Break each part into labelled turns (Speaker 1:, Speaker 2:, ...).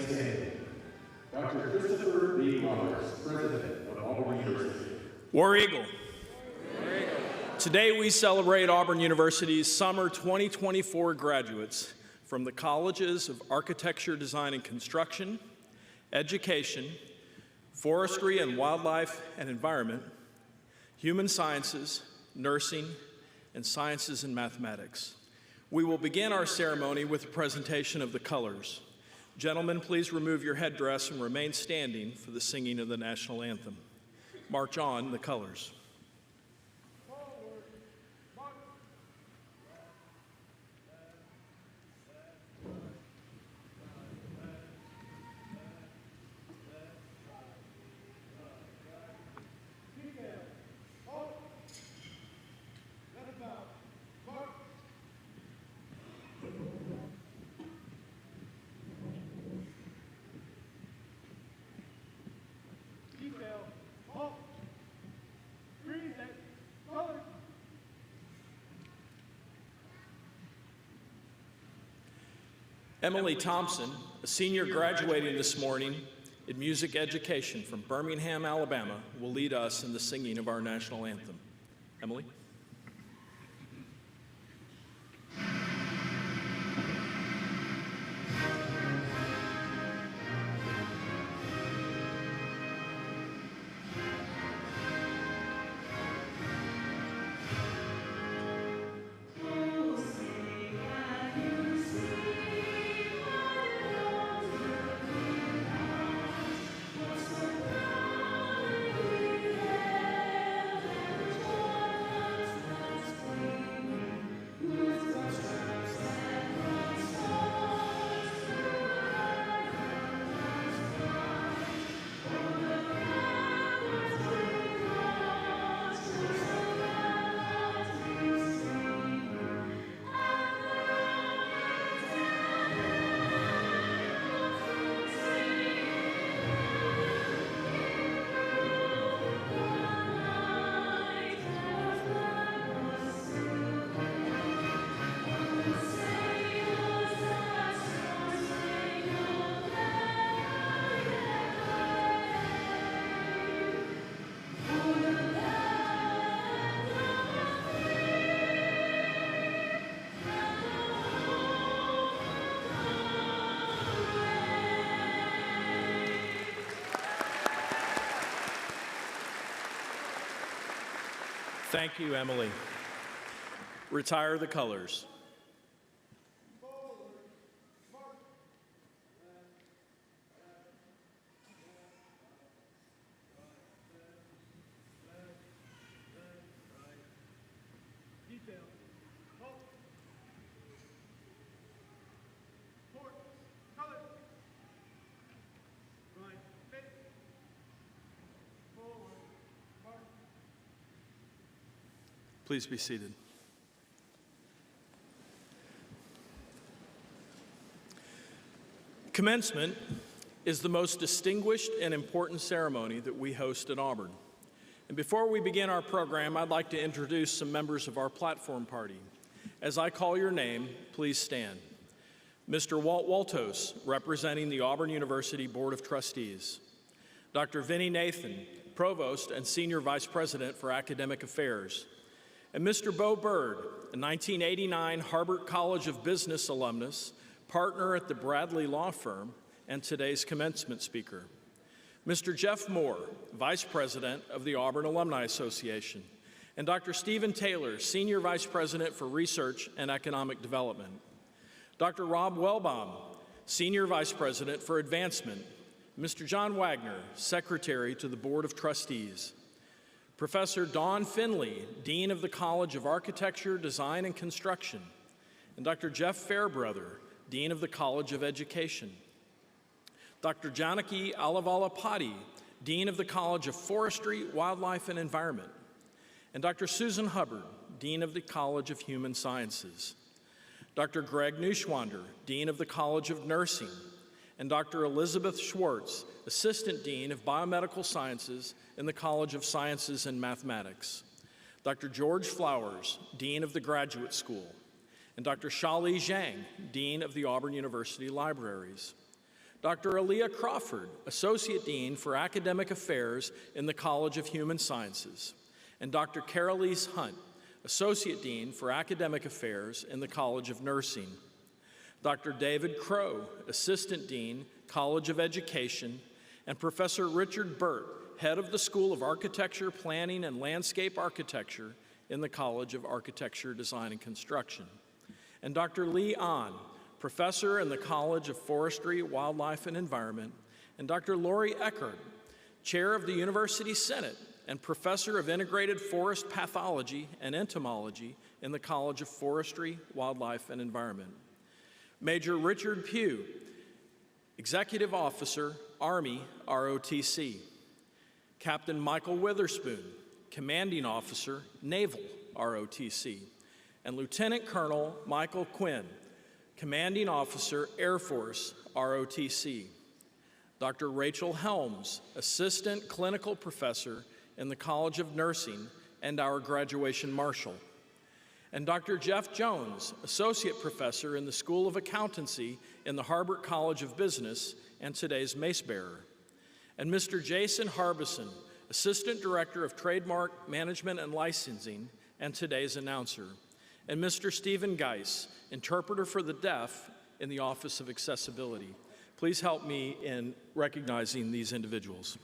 Speaker 1: standing. Dr. Christopher B. Roberts, President of Auburn University.
Speaker 2: War Eagle. Today we celebrate Auburn University's summer 2024 graduates from the colleges of Architecture, Design and Construction, Education, Forestry and Wildlife and Environment, Human Sciences, Nursing, and Sciences and Mathematics. We will begin our ceremony with a presentation of the colors. Gentlemen, please remove your headdress and remain standing for the singing of the national anthem. March on, the colors. Emily Thompson, a senior graduating this morning in music education from Birmingham, Alabama, will lead us in the singing of our national anthem. Emily? Thank you, Emily. Retire the colors. Please be seated. Commencement is the most distinguished and important ceremony that we host at Auburn. And before we begin our program, I'd like to introduce some members of our platform party. As I call your name, please stand. Mr. Walt Waltos, representing the Auburn University Board of Trustees. Dr. Vinnie Nathan, Provost and Senior Vice President for Academic Affairs. And Mr. Bo Bird, a 1989 Harvard College of Business alumnus, partner at the Bradley Law Firm, and today's commencement speaker. Mr. Jeff Moore, Vice President of the Auburn Alumni Association, and Dr. Stephen Taylor, Senior Vice President for Research and Economic Development. Dr. Rob Wellbaum, Senior Vice President for Advancement. Mr. John Wagner, Secretary to the Board of Trustees. Professor Dawn Finley, Dean of the College of Architecture, Design and Construction, and Dr. Jeff Fairbrother, Dean of the College of Education. Dr. Janaki Alavalapati, Dean of the College of Forestry, Wildlife and Environment, and Dr. Susan Hubbard, Dean of the College of Human Sciences. Dr. Greg Neuschwander, Dean of the College of Nursing, and Dr. Elizabeth Schwartz, Assistant Dean of Biomedical Sciences in the College of Sciences and Mathematics. Dr. George Flowers, Dean of the Graduate School, and Dr. Shali Zhang, Dean of the Auburn University Libraries. Dr. Aaliyah Crawford, Associate Dean for Academic Affairs in the College of Human Sciences, and Dr. Carolise Hunt, Associate Dean for Academic Affairs in the College of Nursing. Dr. David Crow, Assistant Dean, College of Education, and Professor Richard Burt, Head of the School of Architecture, Planning, and Landscape Architecture in the College of Architecture, Design, and Construction. And Dr. Lee Ahn, Professor in the College of Forestry, Wildlife, and Environment, and Dr. Lori Eckert, Chair of the University Senate and Professor of Integrated Forest Pathology and Entomology in the College of Forestry, Wildlife, and Environment. Major Richard Pugh, Executive Officer, Army, ROTC. Captain Michael Witherspoon, Commanding Officer, Naval, ROTC. And Lieutenant Colonel Michael Quinn, Commanding Officer, Air Force, ROTC. Dr. Rachel Helms, Assistant Clinical Professor in the College of Nursing and our Graduation Marshal. And Dr. Jeff Jones, Associate Professor in the School of Accountancy in the Harbert College of Business and today's Mace Bearer. And Mr. Jason Harbison, Assistant Director of Trademark Management and Licensing and today's announcer. And Mr. Stephen Geis, Interpreter for the Deaf in the Office of Accessibility. Please help me in recognizing these individuals.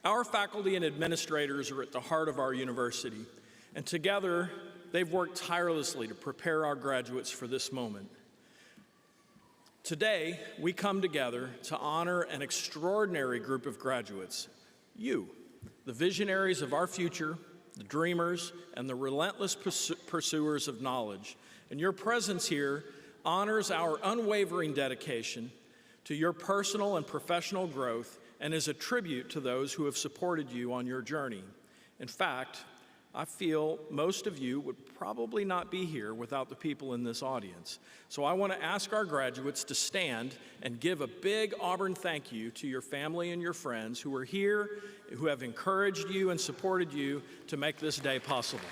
Speaker 2: Our faculty and administrators are at the heart of our university, and together they've worked tirelessly to prepare our graduates for this moment. Today, we come together to honor an extraordinary group of graduates, you, the visionaries of our future, the dreamers, and the relentless pursuers of knowledge. And your presence here honors our unwavering dedication to your personal and professional growth and is a tribute to those who have supported you on your journey. In fact, I feel most of you would probably not be here without the people in this audience. So I want to ask our graduates to stand and give a big Auburn thank you to your family and your friends who are here, who have encouraged you and supported you to make this day possible.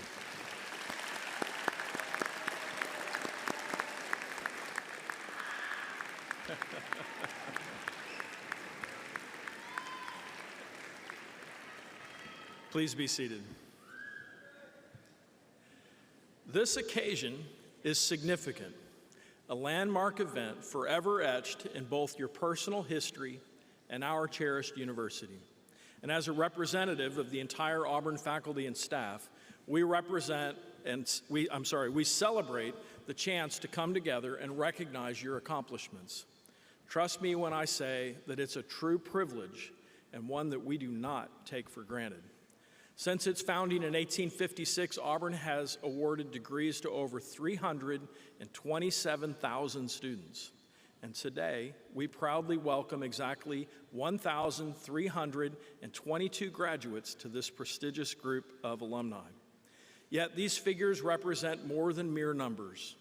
Speaker 2: Please be seated. This occasion is significant, a landmark event forever etched in both your personal history and our cherished university. And as a representative of the entire Auburn faculty and staff, we celebrate the chance to come together and recognize your accomplishments. Trust me when I say that it's a true privilege and one that we do not take for granted. Since its founding in 1856, Auburn has awarded degrees to over 327,000 students. And today, we proudly welcome exactly 1,322 graduates to this prestigious group of alumni. Yet these figures represent more than mere numbers.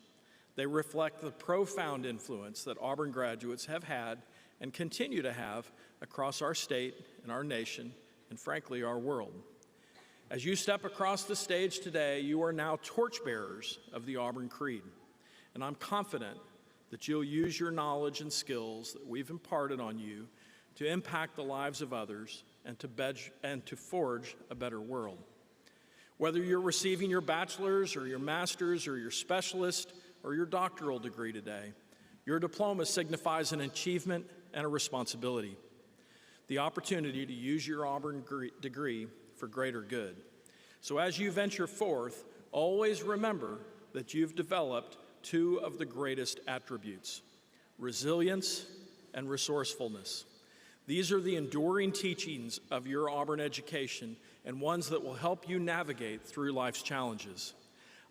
Speaker 2: They reflect the profound influence that Auburn graduates have had and continue to have across our state and our nation, and frankly, our world. As you step across the stage today, you are now torchbearers of the Auburn Creed. And I'm confident that you'll use your knowledge and skills that we've imparted on you to impact the lives of others and to forge a better world. Whether you're receiving your bachelor's or your master's or your specialist or your doctoral degree today, your diploma signifies an achievement and a responsibility. The opportunity to use your Auburn degree for greater good. So as you venture forth, always remember that you've developed two of the greatest attributes, resilience and resourcefulness. These are the enduring teachings of your Auburn education and ones that will help you navigate through life's challenges.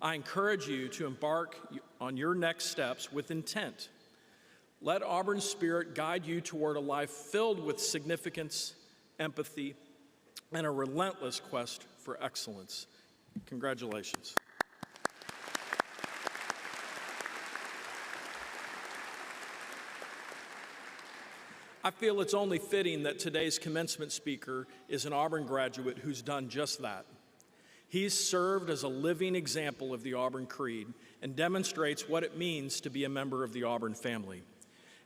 Speaker 2: I encourage you to embark on your next steps with intent. Let Auburn's spirit guide you toward a life filled with significance, empathy, and a relentless quest for excellence. Congratulations. I feel it's only fitting that today's commencement speaker is an Auburn graduate who's done just that. He's served as a living example of the Auburn Creed and demonstrates what it means to be a member of the Auburn family.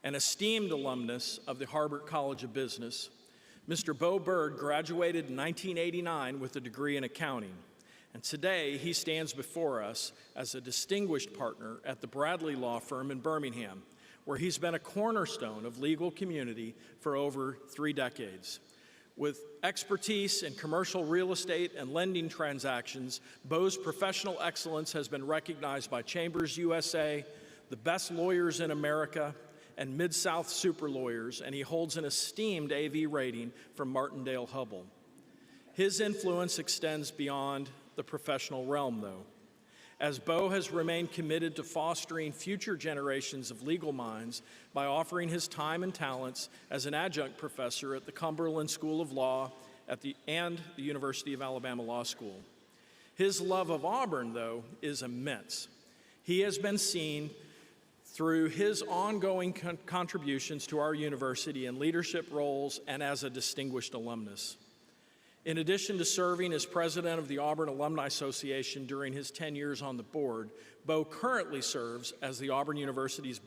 Speaker 2: An esteemed alumnus of the Harvard College of Business, Mr. Bo Bird graduated in 1989 with a degree in accounting, and today he stands before us as a distinguished partner at the Bradley Law Firm in Birmingham, where he's been a cornerstone of legal community for over 3 decades. With expertise in commercial real estate and lending transactions, Bo's professional excellence has been recognized by Chambers USA, the best lawyers in America, and Mid-South super lawyers, and he holds an esteemed AV rating from Martindale-Hubbell. His influence extends beyond the professional realm, though, as Bo has remained committed to fostering future generations of legal minds by offering his time and talents as an adjunct professor at the Cumberland School of Law and the University of Alabama Law School. His love of Auburn, though, is immense. He has been seen through his ongoing contributions to our university in leadership roles and as a distinguished alumnus. In addition to serving as president of the Auburn Alumni Association during his 10 years on the board, Bo currently serves as the Auburn University's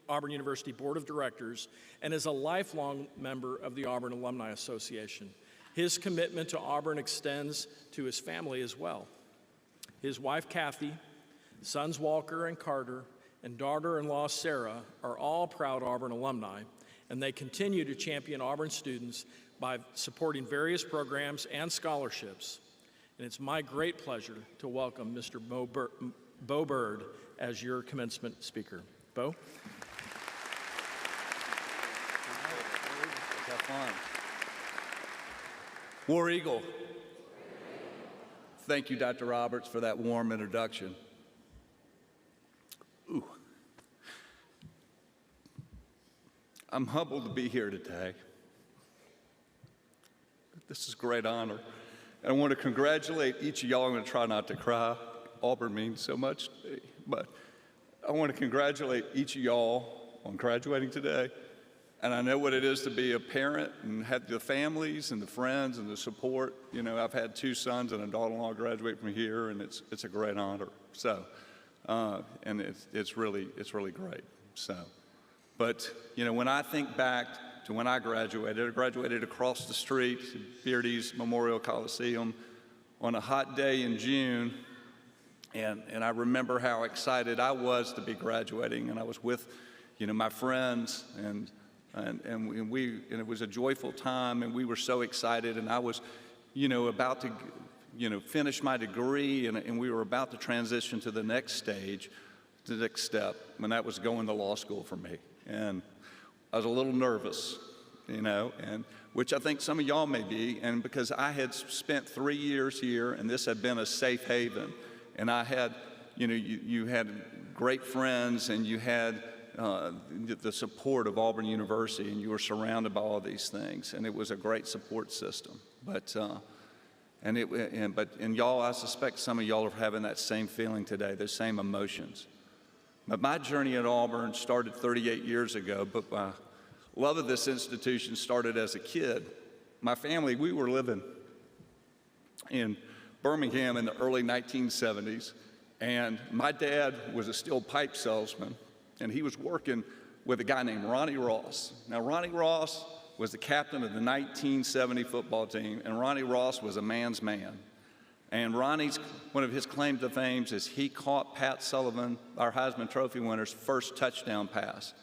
Speaker 2: Auburn University Board of Directors and is a lifelong member of the Auburn Alumni Association. His commitment to Auburn extends to his family as well. His wife, Kathy, sons Walker and Carter, and daughter-in-law Sarah are all proud Auburn alumni, and they continue to champion Auburn students by supporting various programs and scholarships. And it's my great pleasure to welcome Mr. Bo Bird as your commencement speaker. Bo?
Speaker 3: Have fun. War Eagle. Thank you, Dr. Roberts, for that warm introduction. Ooh. I'm humbled to be here today. This is a great honor. And I want to congratulate each of y'all. I'm going to try not to cry. Auburn means so much to me. But I want to congratulate each of y'all on graduating today. And I know what it is to be a parent and have the families and the friends and the support. You know, I've had 2 sons and a daughter-in-law graduate from here, and it's a great honor. So, and it's really great. So, but you know, when I think back to when I graduated across the street at Beardy's Memorial Coliseum on a hot day in June, and I remember how excited I was to be graduating, and I was with, you know, my friends, and it was a joyful time, and we were so excited, and I was, you know, about to, you know, finish my degree, and we were about to transition to the next stage, the next step, and that was going to law school for me. And I was a little nervous, you know, and which I think some of y'all may be, and because I had spent 3 years here, and this had been a safe haven, and I had, you know, you had great friends, and you had the support of Auburn University, and you were surrounded by all these things, and it was a great support system. But y'all, I suspect some of y'all are having that same feeling today, those same emotions. But my journey at Auburn started 38 years ago, but my love of this institution started as a kid. My family, we were living in Birmingham in the early 1970s, and my dad was a steel pipe salesman, and he was working with a guy named Ronnie Ross. Now, Ronnie Ross was the captain of the 1970 football team, and Ronnie Ross was a man's man. And Ronnie's, one of his claims to fame is he caught Pat Sullivan, our Heisman Trophy winner's first touchdown pass.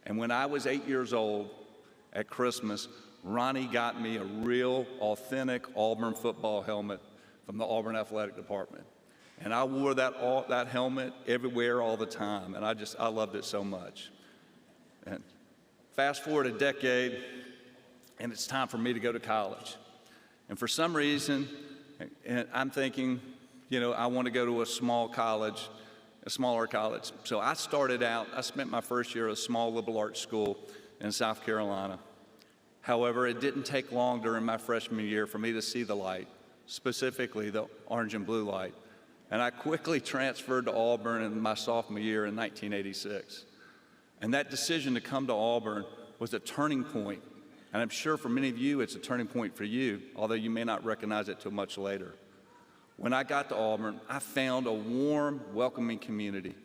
Speaker 3: And when I was 8 years old at Christmas, Ronnie got me a real, authentic Auburn football helmet from the Auburn Athletic Department. And I wore that helmet everywhere all the time, and I loved it so much. And fast forward a decade, and it's time for me to go to college. And for some reason, and I'm thinking, you know, I want to go to a smaller college. So I spent my first year at a small liberal arts school in South Carolina. However, it didn't take long during my freshman year for me to see the light, specifically the orange and blue light. And I quickly transferred to Auburn in my sophomore year in 1986. And that decision to come to Auburn was a turning point. And I'm sure for many of you, it's a turning point for you, although you may not recognize it till much later. When I got to Auburn, I found a warm, welcoming community.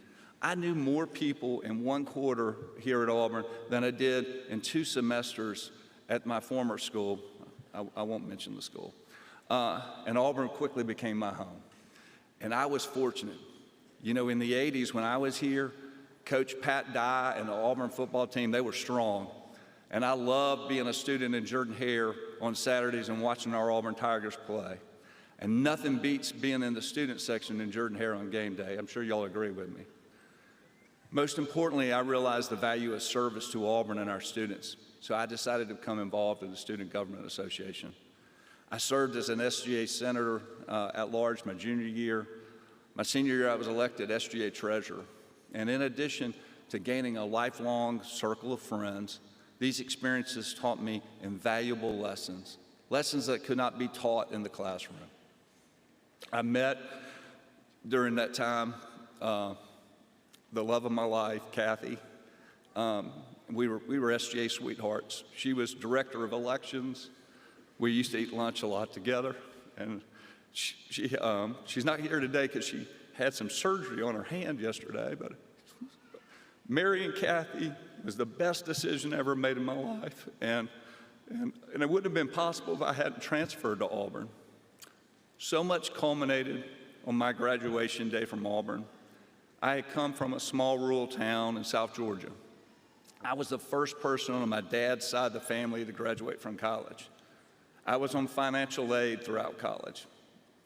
Speaker 3: I knew more people in one quarter here at Auburn than I did in 2 semesters at my former school. I won't mention the school. And Auburn quickly became my home. And I was fortunate. You know, in the 80s when I was here, Coach Pat Dye and the Auburn football team, they were strong. And I loved being a student in Jordan-Hare on Saturdays and watching our Auburn Tigers play. And nothing beats being in the student section in Jordan-Hare on game day. I'm sure y'all agree with me. Most importantly, I realized the value of service to Auburn and our students. So I decided to become involved in the Student Government Association. I served as an SGA Senator at large my junior year. My senior year, I was elected SGA Treasurer. And in addition to gaining a lifelong circle of friends, these experiences taught me invaluable lessons, lessons that could not be taught in the classroom. I met, during that time, the love of my life, Kathy. We were SGA sweethearts. She was director of elections. We used to eat lunch a lot together. And she's not here today because she had some surgery on her hand yesterday, but marrying Kathy was the best decision ever made in my life. And it wouldn't have been possible if I hadn't transferred to Auburn. So much culminated on my graduation day from Auburn. I had come from a small rural town in South Georgia. I was the first person on my dad's side of the family to graduate from college. I was on financial aid throughout college.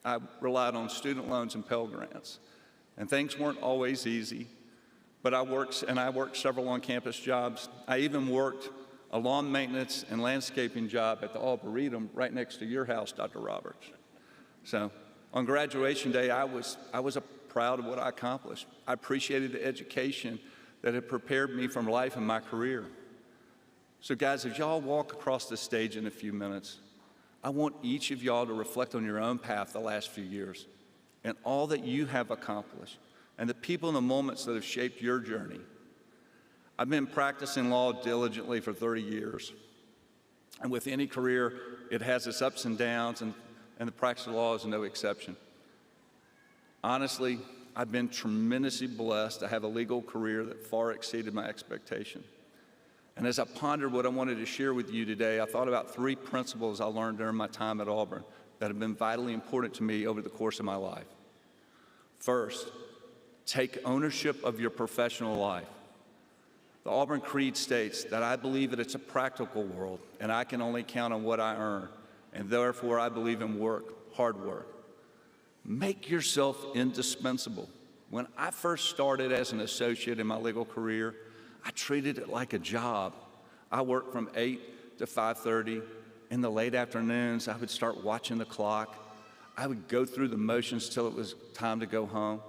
Speaker 3: I relied on student loans and Pell Grants. And things weren't always easy, but I worked several on-campus jobs. I even worked a lawn maintenance and landscaping job at the Arboretum right next to your house, Dr. Roberts. So on graduation day, I was proud of what I accomplished. I appreciated the education that had prepared me for life and my career. So guys, as y'all walk across the stage in a few minutes, I want each of y'all to reflect on your own path the last few years and all that you have accomplished and the people and the moments that have shaped your journey. I've been practicing law diligently for 30 years. And with any career, it has its ups and downs, and the practice of law is no exception. Honestly, I've been tremendously blessed to have a legal career that far exceeded my expectation. And as I pondered what I wanted to share with you today, I thought about 3 principles I learned during my time at Auburn that have been vitally important to me over the course of my life. First, take ownership of your professional life. The Auburn Creed states that I believe that it's a practical world and I can only count on what I earn, and therefore I believe in work, hard work. Make yourself indispensable. When I first started as an associate in my legal career, I treated it like a job. I worked from 8 to 5:30. In the late afternoons, I would start watching the clock. I would go through the motions till it was time to go home.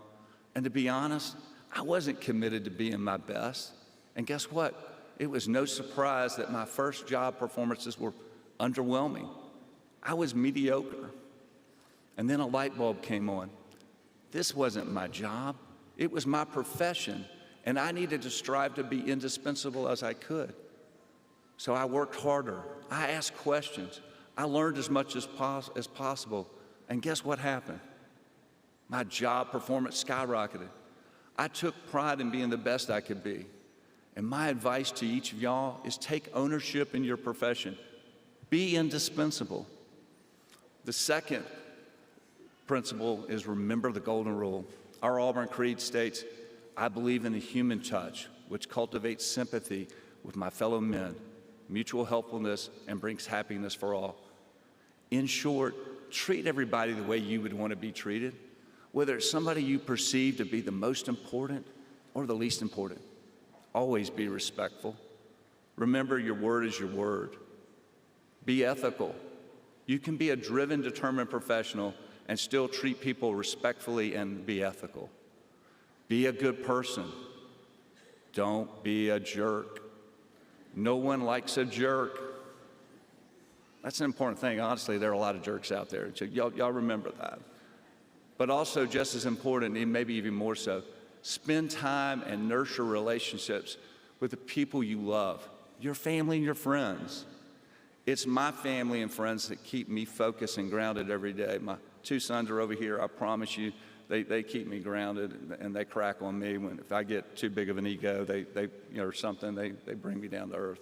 Speaker 3: And to be honest, I wasn't committed to being my best. And guess what? It was no surprise that my first job performances were underwhelming. I was mediocre. And then a light bulb came on. This wasn't my job. It was my profession. And I needed to strive to be indispensable as I could. So I worked harder. I asked questions. I learned as much as possible. And guess what happened? My job performance skyrocketed. I took pride in being the best I could be. And my advice to each of y'all is take ownership in your profession. Be indispensable. The second principle is remember the golden rule. Our Auburn Creed states, I believe in the human touch, which cultivates sympathy with my fellow men, mutual helpfulness, and brings happiness for all. In short, treat everybody the way you would want to be treated, whether it's somebody you perceive to be the most important or the least important. Always be respectful. Remember, your word is your word. Be ethical. You can be a driven, determined professional and still treat people respectfully and be ethical. Be a good person. Don't be a jerk. No one likes a jerk. That's an important thing. Honestly, there are a lot of jerks out there. So y'all remember that. But also, just as important, and maybe even more so, spend time and nurture relationships with the people you love, your family and your friends. It's my family and friends that keep me focused and grounded every day. My two sons are over here. I promise you, they keep me grounded, and they crack on me if I get too big of an ego, or something, they bring me down to earth.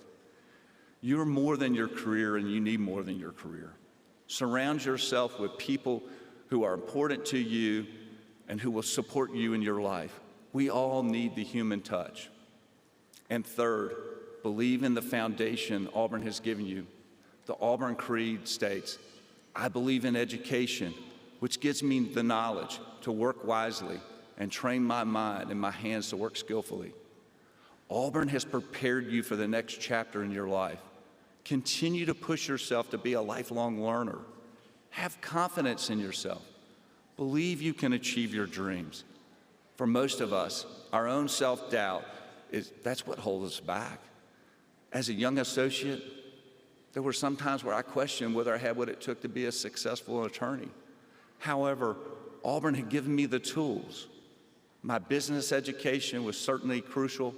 Speaker 3: You're more than your career, and you need more than your career. Surround yourself with people who are important to you and who will support you in your life. We all need the human touch. And third, believe in the foundation Auburn has given you. The Auburn Creed states, I believe in education, which gives me the knowledge to work wisely and train my mind and my hands to work skillfully. Auburn has prepared you for the next chapter in your life. Continue to push yourself to be a lifelong learner. Have confidence in yourself. Believe you can achieve your dreams. For most of us, our own self-doubt that's what holds us back. As a young associate, there were some times where I questioned whether I had what it took to be a successful attorney. However, Auburn had given me the tools. My business education was certainly crucial,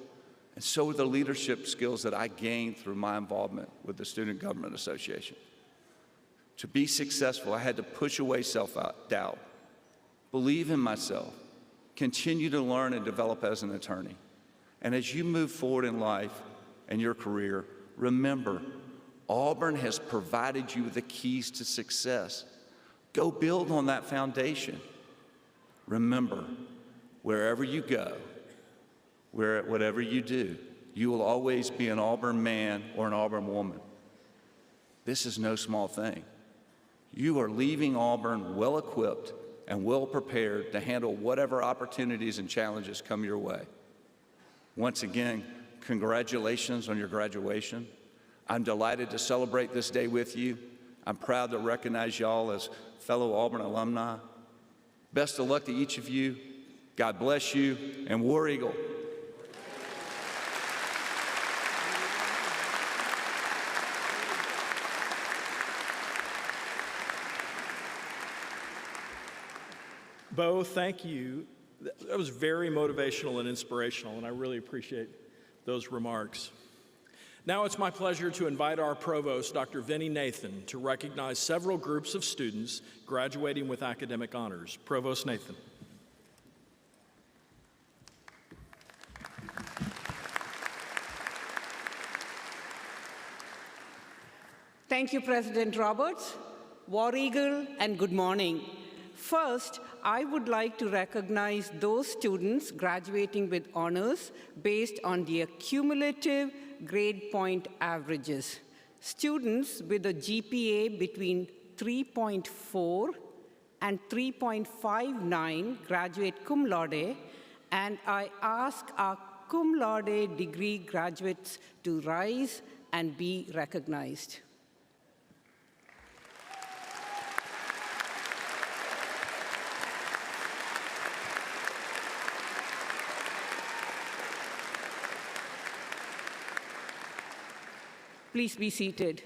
Speaker 3: and so were the leadership skills that I gained through my involvement with the Student Government Association. To be successful, I had to push away self-doubt, believe in myself, continue to learn and develop as an attorney. And as you move forward in life and your career, remember, Auburn has provided you with the keys to success. Go build on that foundation. Remember, wherever you go, whatever you do, you will always be an Auburn man or an Auburn woman. This is no small thing. You are leaving Auburn well-equipped and well-prepared to handle whatever opportunities and challenges come your way. Once again, congratulations on your graduation. I'm delighted to celebrate this day with you. I'm proud to recognize y'all as fellow Auburn alumni. Best of luck to each of you. God bless you, and War Eagle.
Speaker 2: Bo, thank you. That was very motivational and inspirational, and I really appreciate those remarks. Now it's my pleasure to invite our provost, Dr. Vinnie Nathan, to recognize several groups of students graduating with academic honors. Provost Nathan.
Speaker 4: Thank you, President Roberts. War Eagle, and good morning. First, I would like to recognize those students graduating with honors based on their cumulative grade point averages. Students with a GPA between 3.4 and 3.59 graduate cum laude, and I ask our cum laude degree graduates to rise and be recognized. Please be seated.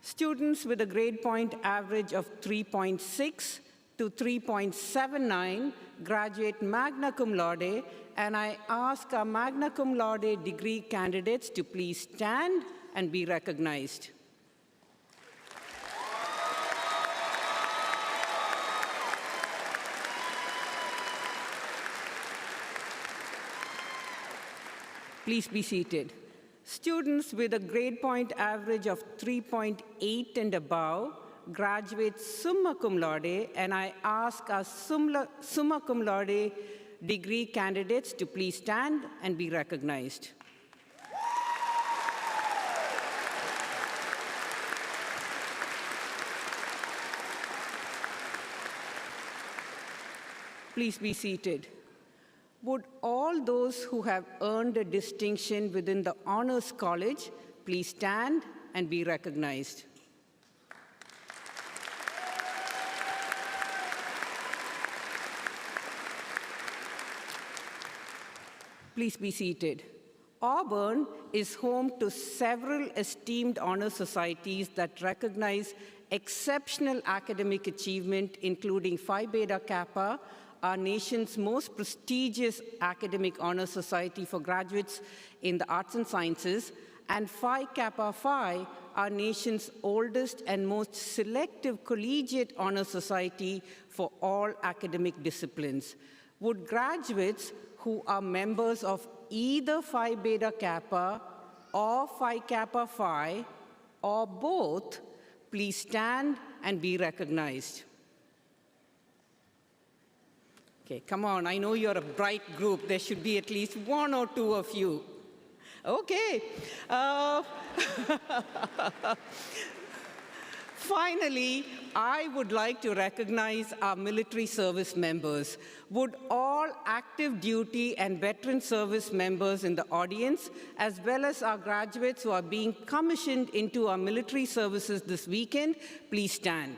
Speaker 4: Students with a grade point average of 3.6 to 3.79 graduate magna cum laude, and I ask our magna cum laude degree candidates to please stand and be recognized. Please be seated. Students with a grade point average of 3.8 and above graduate summa cum laude, and I ask our summa cum laude degree candidates to please stand and be recognized. Please be seated. Would all those who have earned a distinction within the Honors College please stand and be recognized? Please be seated. Auburn is home to several esteemed honor societies that recognize exceptional academic achievement, including Phi Beta Kappa, our nation's most prestigious academic honor society for graduates in the arts and sciences, and Phi Kappa Phi, our nation's oldest and most selective collegiate honor society for all academic disciplines. Would graduates who are members of either Phi Beta Kappa or Phi Kappa Phi or both please stand and be recognized? Okay, come on, I know you're a bright group. There should be at least one or two of you. Okay. Finally, I would like to recognize our military service members. Would all active duty and veteran service members in the audience, as well as our graduates who are being commissioned into our military services this weekend, please stand.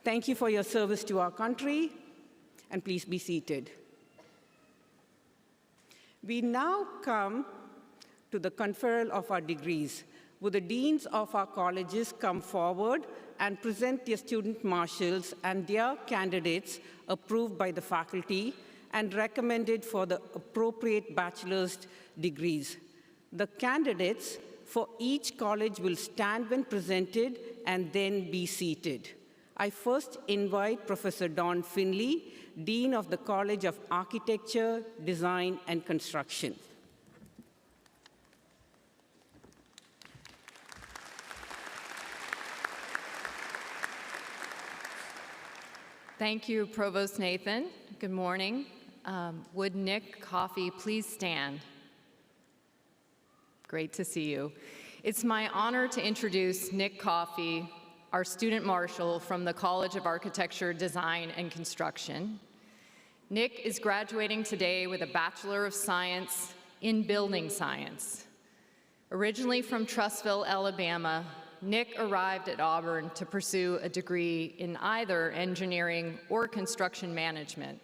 Speaker 4: Thank you for your service to our country, and please be seated. We now come to the conferral of our degrees. Would the deans of our colleges come forward and present their student marshals and their candidates approved by the faculty and recommended for the appropriate bachelor's degrees. The candidates for each college will stand when presented and then be seated. I first invite Professor Don Finley, Dean of the College of Architecture, Design, and Construction.
Speaker 5: Thank you, Provost Nathan. Good morning. Would Nick Coffey please stand? Great to see you. It's my honor to introduce Nick Coffey, our student marshal from the College of Architecture, Design, and Construction. Nick is graduating today with a Bachelor of Science in Building Science. Originally from Trussville, Alabama, Nick arrived at Auburn to pursue a degree in either engineering or construction management.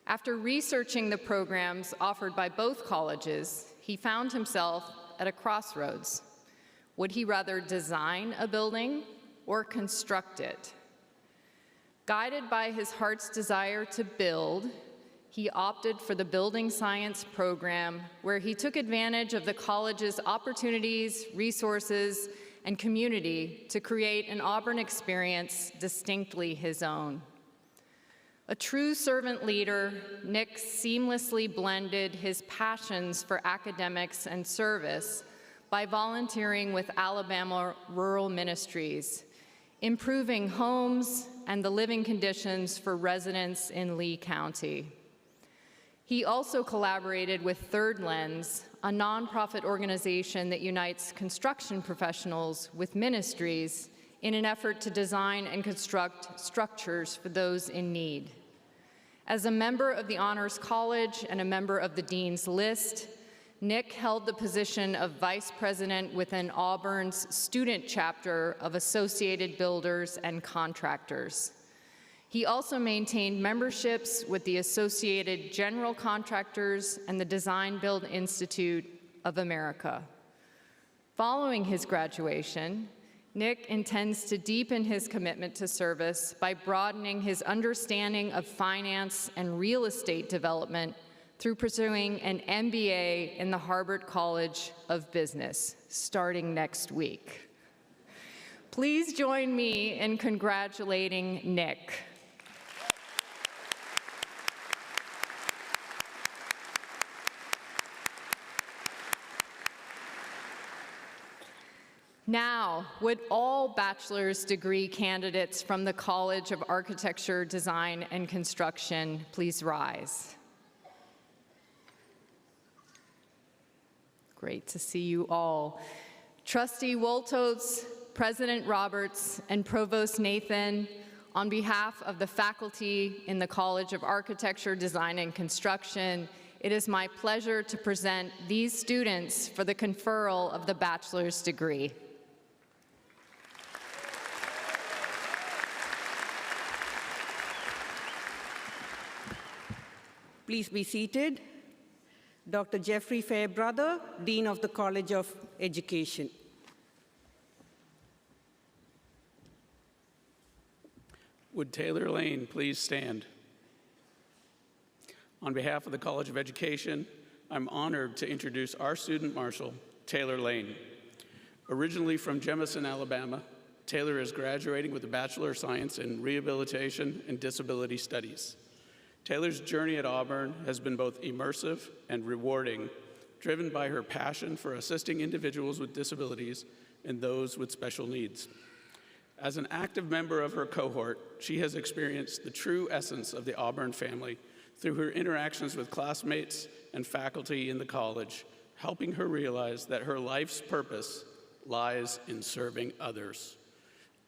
Speaker 5: After researching the programs offered by both colleges, he found himself at a crossroads. Would he rather design a building or construct it? Guided by his heart's desire to build, he opted for the building science program, where he took advantage of the college's opportunities, resources, and community to create an Auburn experience distinctly his own. A true servant leader, Nick seamlessly blended his passions for academics and service by volunteering with Alabama Rural Ministries, improving homes and the living conditions for residents in Lee County. He also collaborated with Third Lens, a nonprofit organization that unites construction professionals with ministries in an effort to design and construct structures for those in need. As a member of the Honors College and a member of the Dean's List, Nick held the position of Vice President within Auburn's student chapter of Associated Builders and Contractors. He also maintained memberships with the Associated General Contractors and the Design Build Institute of America. Following his graduation, Nick intends to deepen his commitment to service by broadening his understanding of finance and real estate development through pursuing an MBA in the Harvard College of Business, starting next week. Please join me in congratulating Nick. Now, would all bachelor's degree candidates from the College of Architecture, Design, and Construction please rise? Great to see you all. Trustee Woltotz, President Roberts, and Provost Nathan, on behalf of the faculty in the College of Architecture, Design, and Construction, it is my pleasure to present these students for the conferral of the bachelor's degree.
Speaker 4: Please be seated. Dr. Jeffrey Fairbrother, Dean of the College of Education.
Speaker 6: Would Taylor Lane please stand? On behalf of the College of Education, I'm honored to introduce our student marshal, Taylor Lane. Originally from Jemison, Alabama, Taylor is graduating with a Bachelor of Science in Rehabilitation and Disability Studies. Taylor's journey at Auburn has been both immersive and rewarding, driven by her passion for assisting individuals with disabilities and those with special needs. As an active member of her cohort, she has experienced the true essence of the Auburn family through her interactions with classmates and faculty in the college, helping her realize that her life's purpose lies in serving others.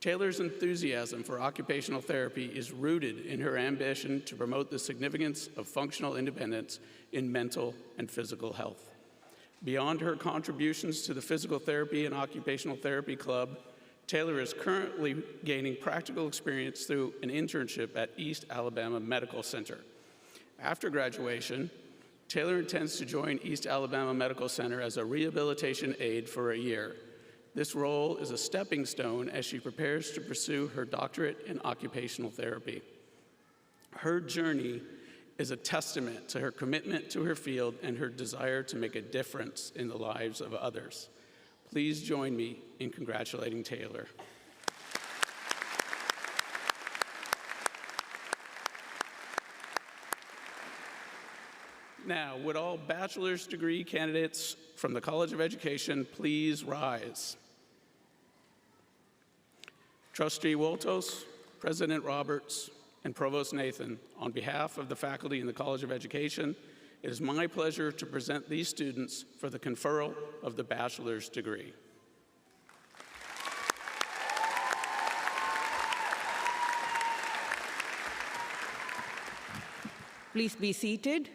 Speaker 6: Taylor's enthusiasm for occupational therapy is rooted in her ambition to promote the significance of functional independence in mental and physical health. Beyond her contributions to the Physical Therapy and Occupational Therapy Club, Taylor is currently gaining practical experience through an internship at East Alabama Medical Center. After graduation, Taylor intends to join East Alabama Medical Center as a rehabilitation aide for a year. This role is a stepping stone as she prepares to pursue her doctorate in occupational therapy. Her journey is a testament to her commitment to her field and her desire to make a difference in the lives of others. Please join me in congratulating Taylor. Now, would all bachelor's degree candidates from the College of Education please rise? Trustee Woltos, President Roberts, and Provost Nathan, on behalf of the faculty in the College of Education, it is my pleasure to present these students for the conferral of the bachelor's degree.
Speaker 4: Please be seated.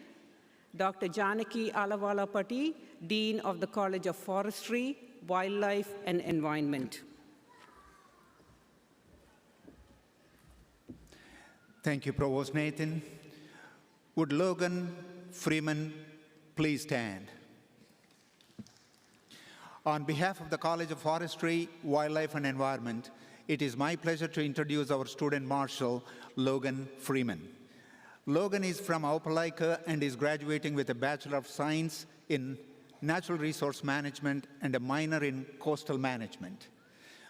Speaker 4: Dr. Janaki Alavalapati, Dean of the College of Forestry, Wildlife, and Environment.
Speaker 7: Thank you, Provost Nathan. Would Logan Freeman please stand? On behalf of the College of Forestry, Wildlife, and Environment, it is my pleasure to introduce our student marshal, Logan Freeman. Logan is from Opelika and is graduating with a Bachelor of Science in Natural Resource Management and a minor in Coastal Management.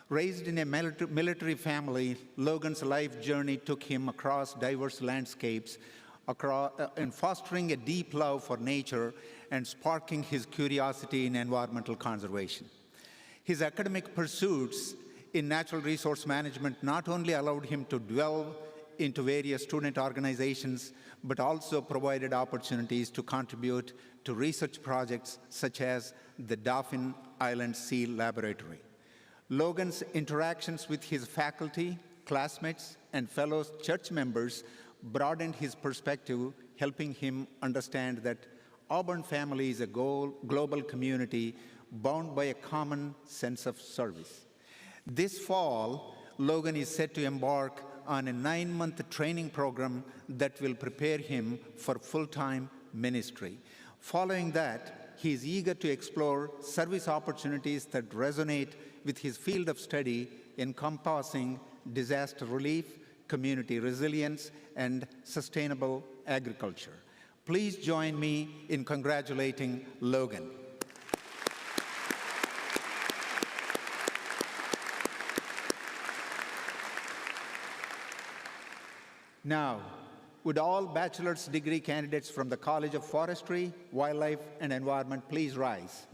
Speaker 7: Raised in a military family, Logan's life journey took him across diverse landscapes, and fostering a deep love for nature and sparking his curiosity in environmental conservation. His academic pursuits in natural resource management not only allowed him to delve into various student organizations, but also provided opportunities to contribute to research projects such as the Dauphin Island Seal Laboratory. Logan's interactions with his faculty, classmates, and fellow church members broadened his perspective, helping him understand that Auburn family is a global community bound by a common sense of service. This fall, Logan is set to embark on a 9-month training program that will prepare him for full-time ministry. Following that, he is eager to explore service opportunities that resonate with his field of study, encompassing disaster relief, community resilience, and sustainable agriculture. Please join me in congratulating Logan. Now, would all bachelor's degree candidates from the College of Forestry, Wildlife, and Environment please rise?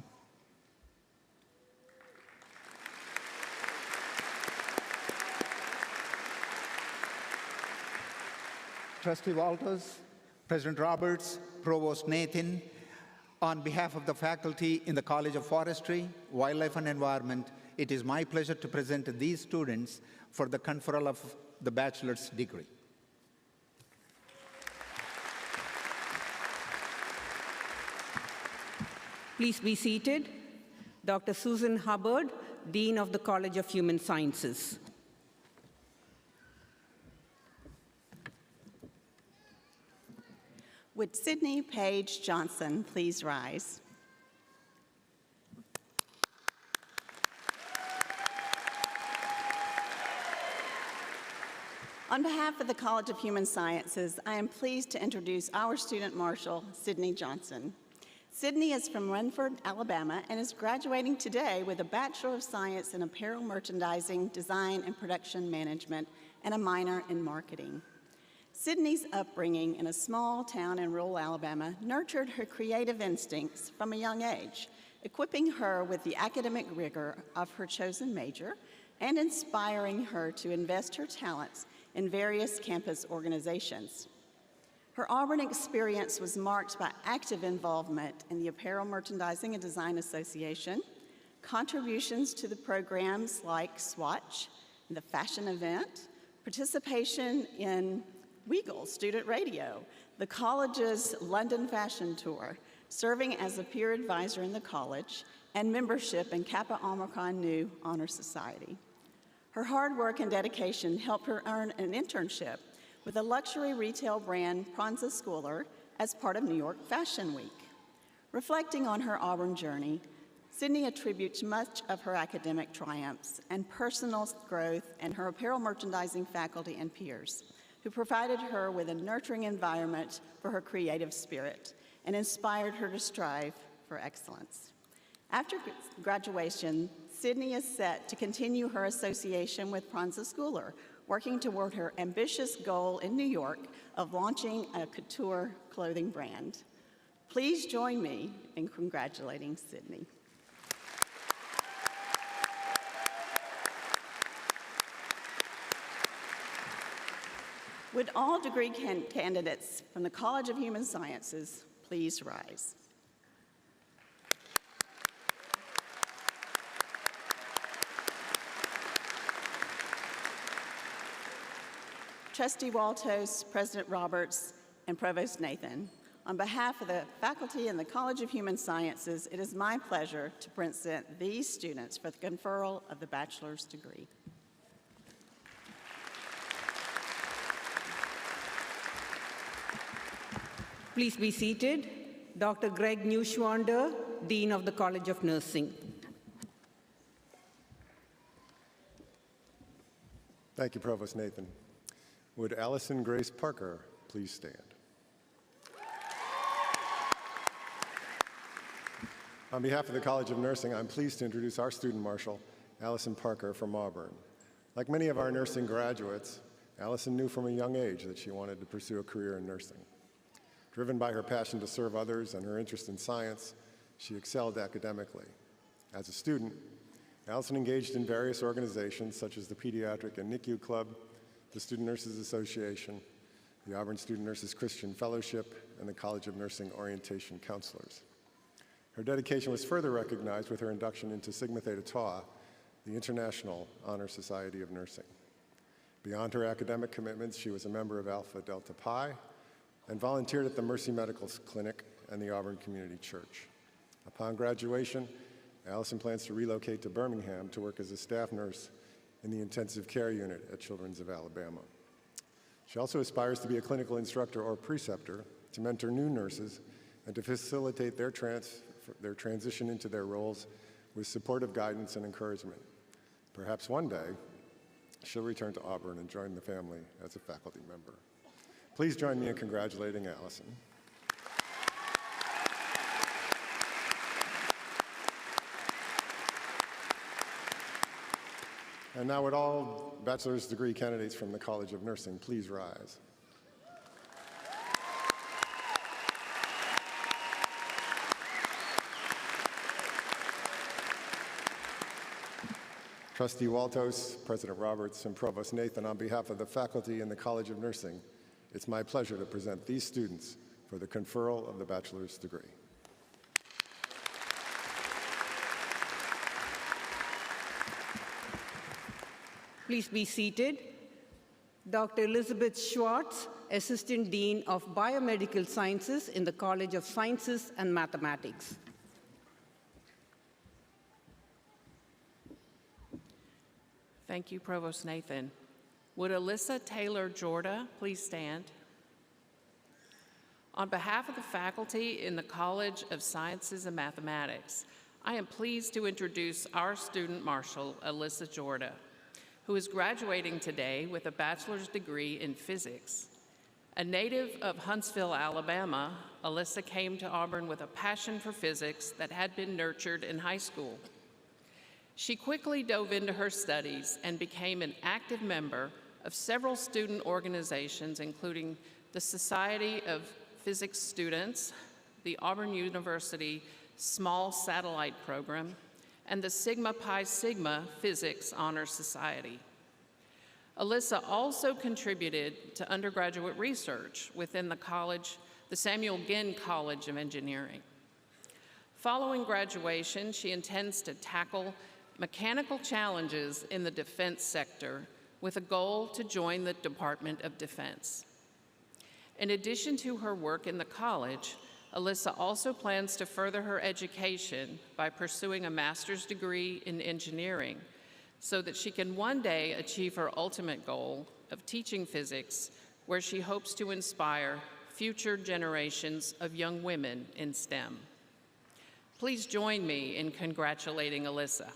Speaker 7: Trustee Walters, President Roberts, Provost Nathan, on behalf of the faculty in the College of Forestry, Wildlife, and Environment, it is my pleasure to present these students for the conferral of the bachelor's degree.
Speaker 4: Please be seated. Dr. Susan Hubbard, Dean of the College of Human Sciences.
Speaker 8: Would Sydney Page Johnson please rise? On behalf of the College of Human Sciences, I am pleased to introduce our student marshal, Sydney Johnson. Sydney is from Renford, Alabama, and is graduating today with a Bachelor of Science in Apparel Merchandising, Design, and Production Management, and a minor in marketing. Sydney's upbringing in a small town in rural Alabama nurtured her creative instincts from a young age, equipping her with the academic rigor of her chosen major and inspiring her to invest her talents in various campus organizations. Her Auburn experience was marked by active involvement in the Apparel Merchandising and Design Association, contributions to the programs like Swatch, the fashion event, participation in Weagle Student Radio, the college's London Fashion Tour, serving as a peer advisor in the college, and membership in Kappa Omicron Nu Honor Society. Her hard work and dedication helped her earn an internship with a luxury retail brand, Pranza Schooler, as part of New York Fashion Week. Reflecting on her Auburn journey, Sydney attributes much of her academic triumphs and personal growth and her apparel merchandising faculty and peers, who provided her with a nurturing environment for her creative spirit and inspired her to strive for excellence. After graduation, Sydney is set to continue her association with Pranza Schooler, working toward her ambitious goal in New York of launching a couture clothing brand. Please join me in congratulating Sydney. Would all degree candidates from the College of Human Sciences please rise? Trustee Waltos, President Roberts, and Provost Nathan, on behalf of the faculty and the College of Human Sciences, it is my pleasure to present these students for the conferral of the bachelor's degree.
Speaker 4: Please be seated. Dr. Greg Neuschwander, Dean of the College of Nursing.
Speaker 9: Thank you, Provost Nathan. Would Allison Grace Parker please stand? On behalf of the College of Nursing, I'm pleased to introduce our student marshal, Allison Parker from Auburn. Like many of our nursing graduates, Allison knew from a young age that she wanted to pursue a career in nursing. Driven by her passion to serve others and her interest in science, she excelled academically. As a student, Allison engaged in various organizations such as the Pediatric and NICU Club, the Student Nurses Association, the Auburn Student Nurses Christian Fellowship, and the College of Nursing Orientation Counselors. Her dedication was further recognized with her induction into Sigma Theta Tau, the International Honor Society of Nursing. Beyond her academic commitments, she was a member of Alpha Delta Pi and volunteered at the Mercy Medical Clinic and the Auburn Community Church. Upon graduation, Allison plans to relocate to Birmingham to work as a staff nurse in the intensive care unit at Children's of Alabama. She also aspires to be a clinical instructor or preceptor, to mentor new nurses, and to facilitate their transition into their roles with supportive guidance and encouragement. Perhaps one day, she'll return to Auburn and join the family as a faculty member. Please join me in congratulating Allison. And now would all bachelor's degree candidates from the College of Nursing please rise. Trustee Waltos, President Roberts, and Provost Nathan, on behalf of the faculty in the College of Nursing, it's my pleasure to present these students for the conferral of the bachelor's degree.
Speaker 4: Please be seated. Dr. Elizabeth Schwartz, Assistant Dean of Biomedical Sciences in the College of Sciences and Mathematics.
Speaker 10: Thank you, Provost Nathan. Would Alyssa Taylor Jorda please stand? On behalf of the faculty in the College of Sciences and Mathematics, I am pleased to introduce our student marshal, Alyssa Jorda, who is graduating today with a bachelor's degree in physics. A native of Huntsville, Alabama, Alyssa came to Auburn with a passion for physics that had been nurtured in high school. She quickly dove into her studies and became an active member of several student organizations, including the Society of Physics Students, the Auburn University Small Satellite Program, and the Sigma Pi Sigma Physics Honor Society. Alyssa also contributed to undergraduate research within the Samuel Ginn College of Engineering. Following graduation, she intends to tackle mechanical challenges in the defense sector with a goal to join the Department of Defense. In addition to her work in the college, Alyssa also plans to further her education by pursuing a master's degree in engineering so that she can one day achieve her ultimate goal of teaching physics, where she hopes to inspire future generations of young women in STEM. Please join me in congratulating Alyssa.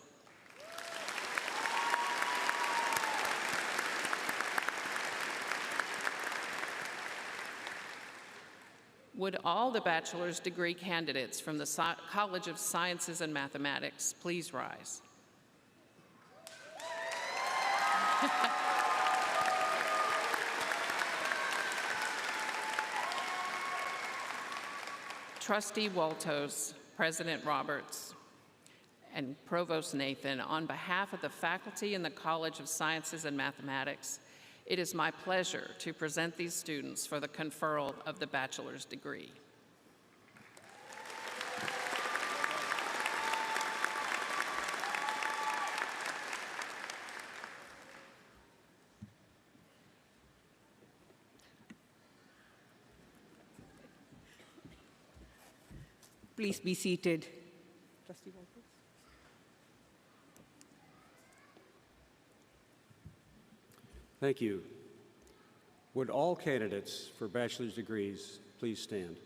Speaker 10: Would all the bachelor's degree candidates from the College of Sciences and Mathematics please rise? Trustee Waltos, President Roberts, and Provost Nathan, on behalf of the faculty in the College of Sciences and Mathematics, it is my pleasure to present these students for the conferral of the bachelor's degree.
Speaker 4: Please be seated. Trustee Walters.
Speaker 11: Thank you. Would all candidates for bachelor's degrees please stand?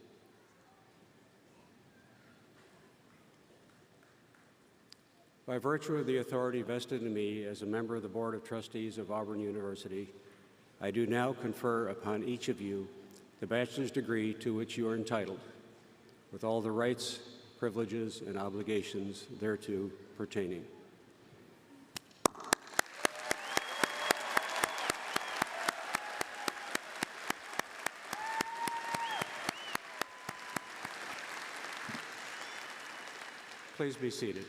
Speaker 11: By virtue of the authority vested in me as a member of the Board of Trustees of Auburn University, I do now confer upon each of you the bachelor's degree to which you are entitled, with all the rights, privileges, and obligations thereto pertaining. Please be seated.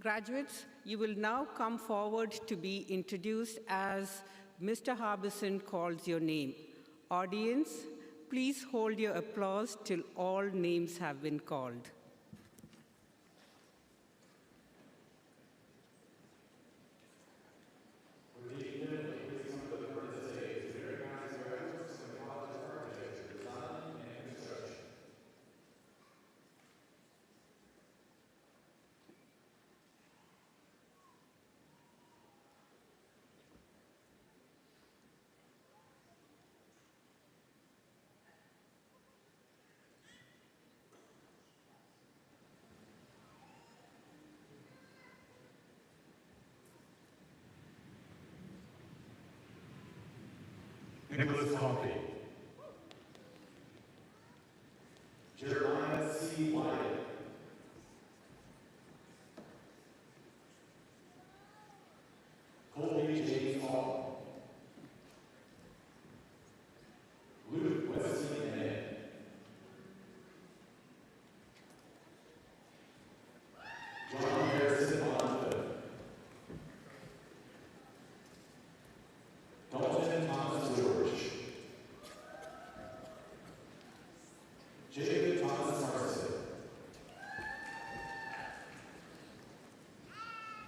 Speaker 4: Graduates, you will now come forward to be introduced as Mr. Harbison calls your name. Audience, please hold your applause till all names have been called.
Speaker 1: Nicholas Coffey. Jeremiah C. Wyatt. Colby James Hall. Luke Wesley Ned. John Harrison Bonfield. Dalton Thomas George. Jacob Thomas Harrison.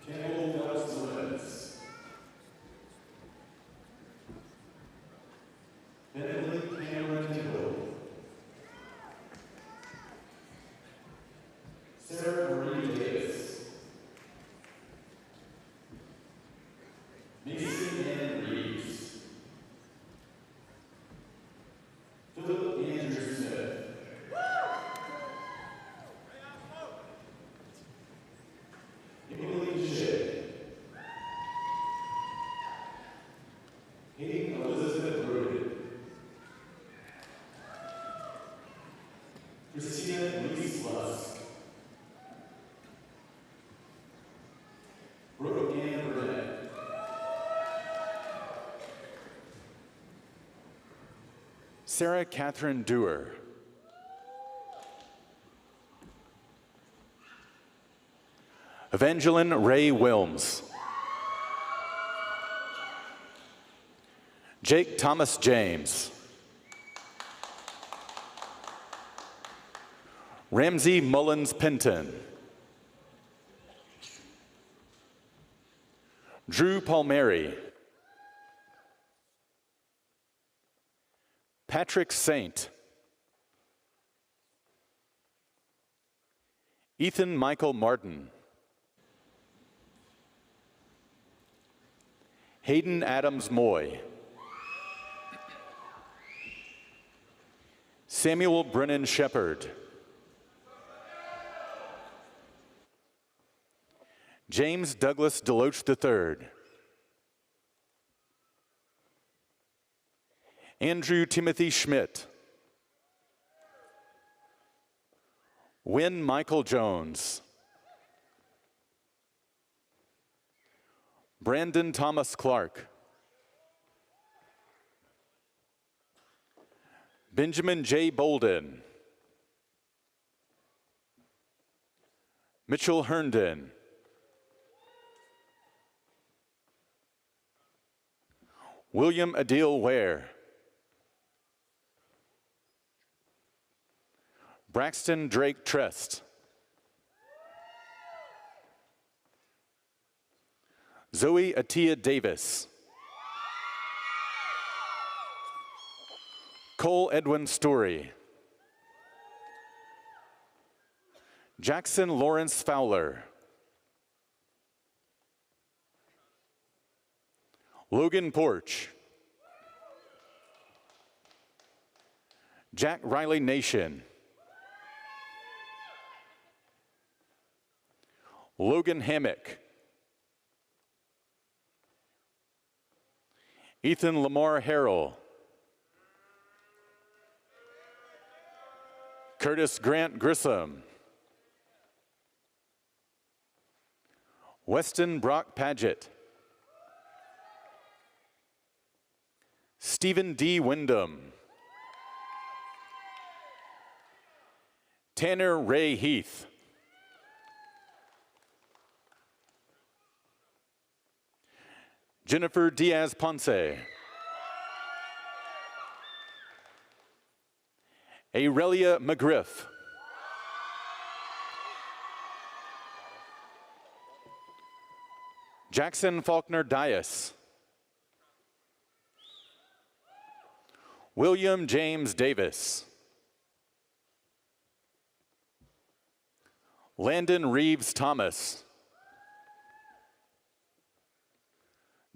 Speaker 1: Campbell Phelps Lewis. Bentley Cameron Kendall. Sarah Marie Davis. Mason Ann Christina Louise Lusk. Brooke Ann Burnett.
Speaker 12: Sarah Catherine Dewar. Evangeline Ray Wilms. Jake Thomas James. Ramsey Mullins Penton. Drew Palmieri. Patrick Saint. Ethan Michael Martin. Hayden Adams Moy. Samuel Brennan Shepard. James Douglas Deloach III. Andrew Timothy Schmidt. Wynn Michael Jones. Brandon Thomas Clark. Benjamin J. Bolden. Mitchell Herndon. William Adil Ware. Braxton Drake Trest. Zoe Atia Davis. Cole Edwin Story. Jackson Lawrence Fowler. Logan Porch. Jack Riley Nation. Logan Hammock. Ethan Lamar Harrell. Curtis Grant Grissom. Weston Brock Paget. Stephen D. Wyndham. Tanner Ray Heath. Jennifer Diaz Ponce. Aurelia McGriff. Jackson Faulkner Dias. William James Davis. Landon Reeves Thomas.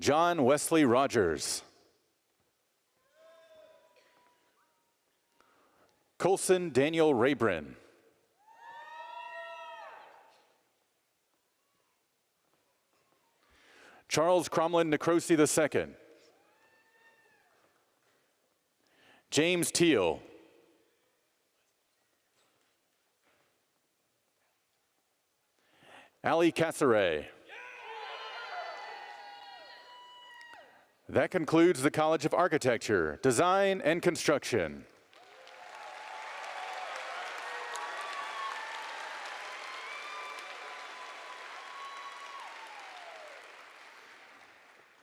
Speaker 12: John Wesley Rogers. Colson Daniel Rayburn. Charles Cromlin Necrosi II. James Teal. Ali Cassaray. That concludes the College of Architecture, Design, and Construction.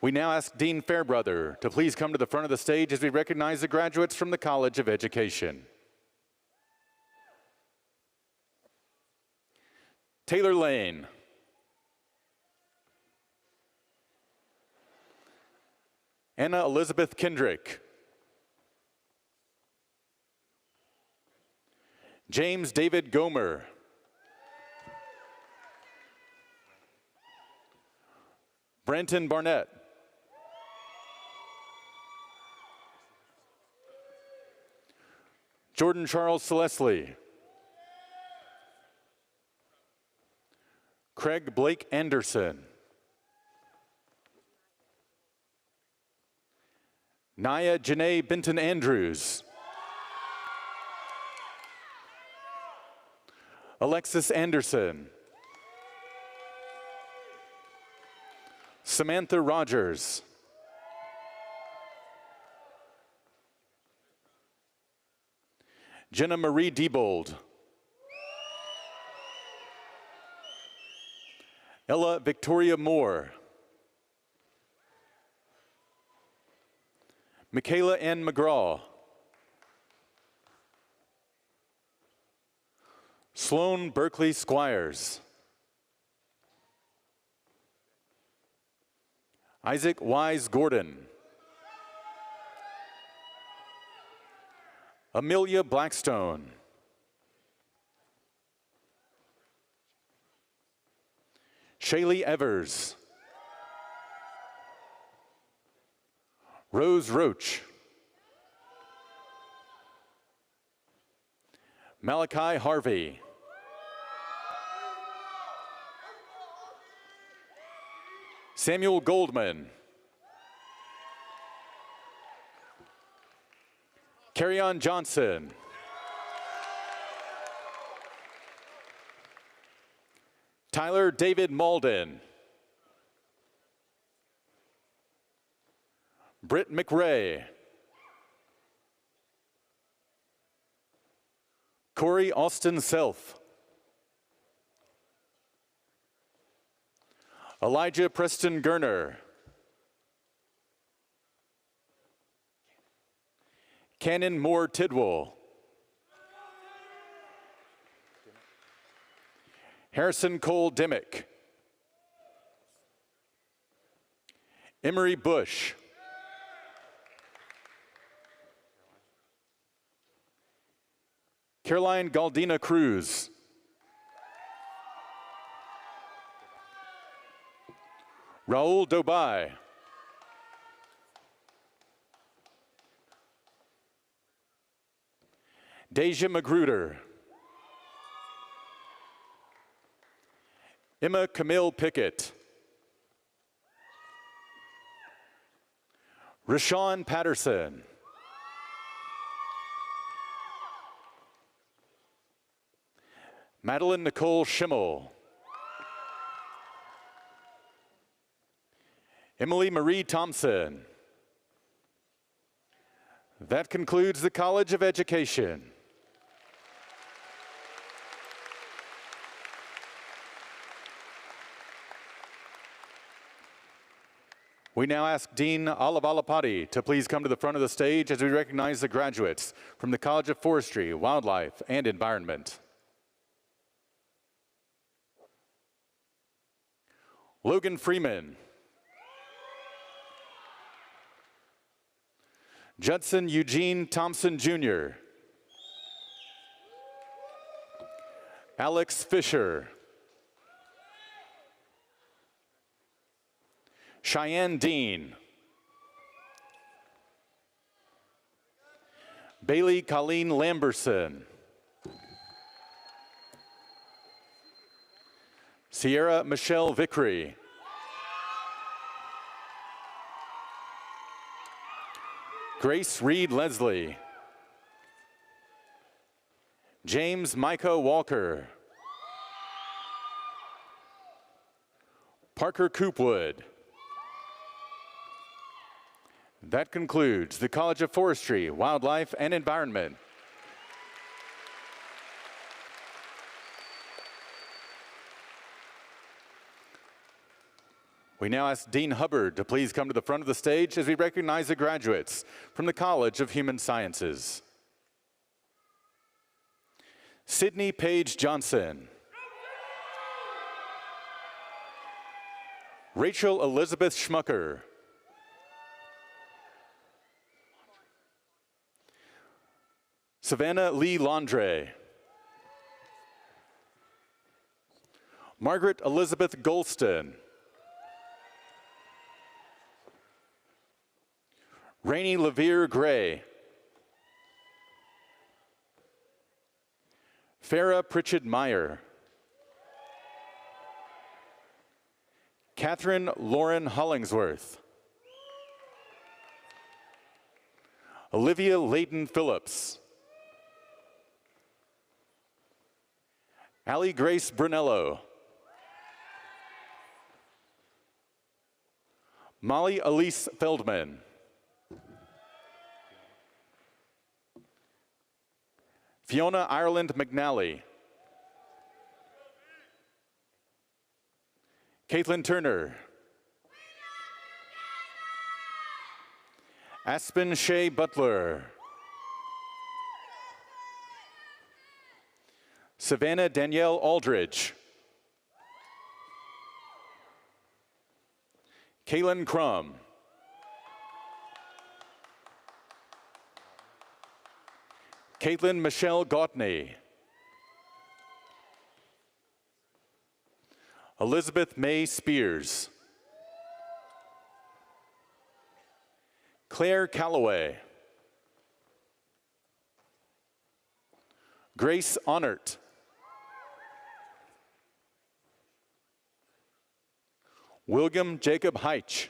Speaker 12: We now ask Dean Fairbrother to please come to the front of the stage as we recognize the graduates from the College of Education. Taylor Lane. Anna Elizabeth Kendrick. James David Gomer. Brenton Barnett. Jordan Charles Celestley. Craig Blake Anderson. Naya Janae Benton Andrews. Alexis Anderson. Samantha Rogers. Jenna Marie Diebold. Ella Victoria Moore. Michaela Ann McGraw. Sloan Berkeley Squires. Isaac Wise Gordon. Amelia Blackstone. Shaylee Evers. Rose Roach. Malachi Harvey. Samuel Goldman. Carryon Johnson. Tyler David Malden. Britt McRae. Corey Austin Self. Elijah Preston Gerner. Cannon Moore Tidwell. Harrison Cole Dimmick. Emery Bush. Caroline Galdina Cruz. Raul Dobai. Deja Magruder. Emma Camille Pickett. Rashawn Patterson. Madeline Nicole Schimmel. Emily Marie Thompson. That concludes the College of Education. We now ask Dean Alavalapati to please come to the front of the stage as we recognize the graduates from the College of Forestry, Wildlife, and Environment. Logan Freeman. Judson Eugene Thompson Jr. Alex Fisher. Cheyenne Dean. Bailey Colleen Lamberson. Sierra Michelle Vickery. Grace Reed Leslie. James Micah Walker. Parker Coopwood. That concludes the College of Forestry, Wildlife, and Environment. We now ask Dean Hubbard to please come to the front of the stage as we recognize the graduates from the College of Human Sciences. Sydney Page Johnson. Rachel Elizabeth Schmucker. Savannah Lee Landre. Margaret Elizabeth Golston. Rainey Levere Gray. Farah Pritchett Meyer. Catherine Lauren Hollingsworth. Olivia Layton Phillips. Allie Grace Brunello. Molly Elise Feldman. Fiona Ireland McNally. Caitlin Turner. Aspen Shea Butler. Savannah Danielle Aldridge. Kaylin Crum. Caitlin Michelle Gautney. Elizabeth May Spears. Claire Calloway. Grace Honert. William Jacob Heitch.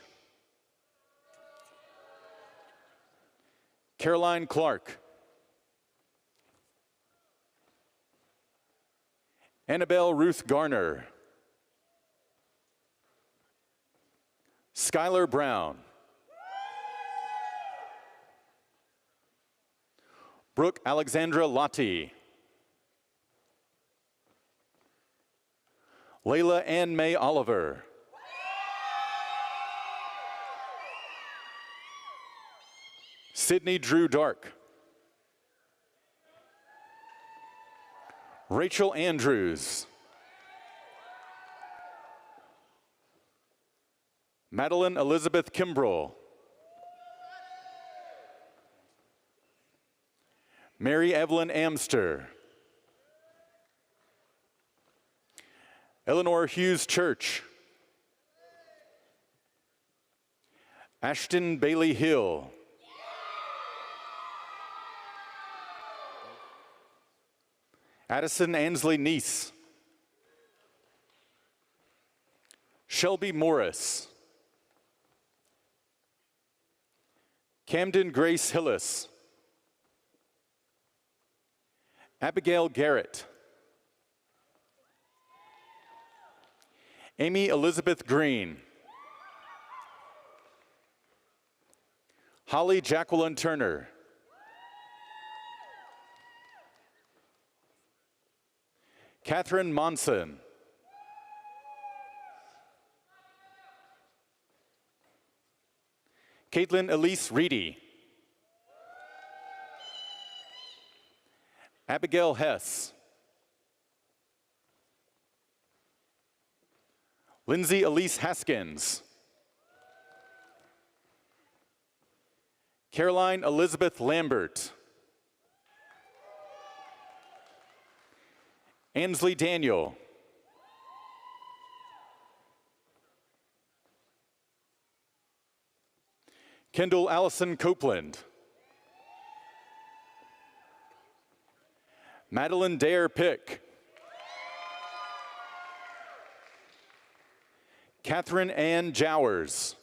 Speaker 12: Caroline Clark. Annabelle Ruth Garner. Skylar Brown. Brooke Alexandra Lottie. Layla Ann May Oliver. Sydney Drew Dark. Rachel Andrews. Madeline Elizabeth Kimbrell. Mary Evelyn Amster. Eleanor Hughes Church. Ashton Bailey Hill. Addison Ansley Neese. Shelby Morris. Camden Grace Hillis. Abigail Garrett. Amy Elizabeth Green. Holly Jacqueline Turner. Catherine Monson. Caitlin Elise Reedy. Abigail Hess. Lindsay Elise Haskins. Caroline Elizabeth Lambert. Ansley Daniel. Kendall Allison Copeland. Madeline Dare Pick. Catherine Ann Jowers.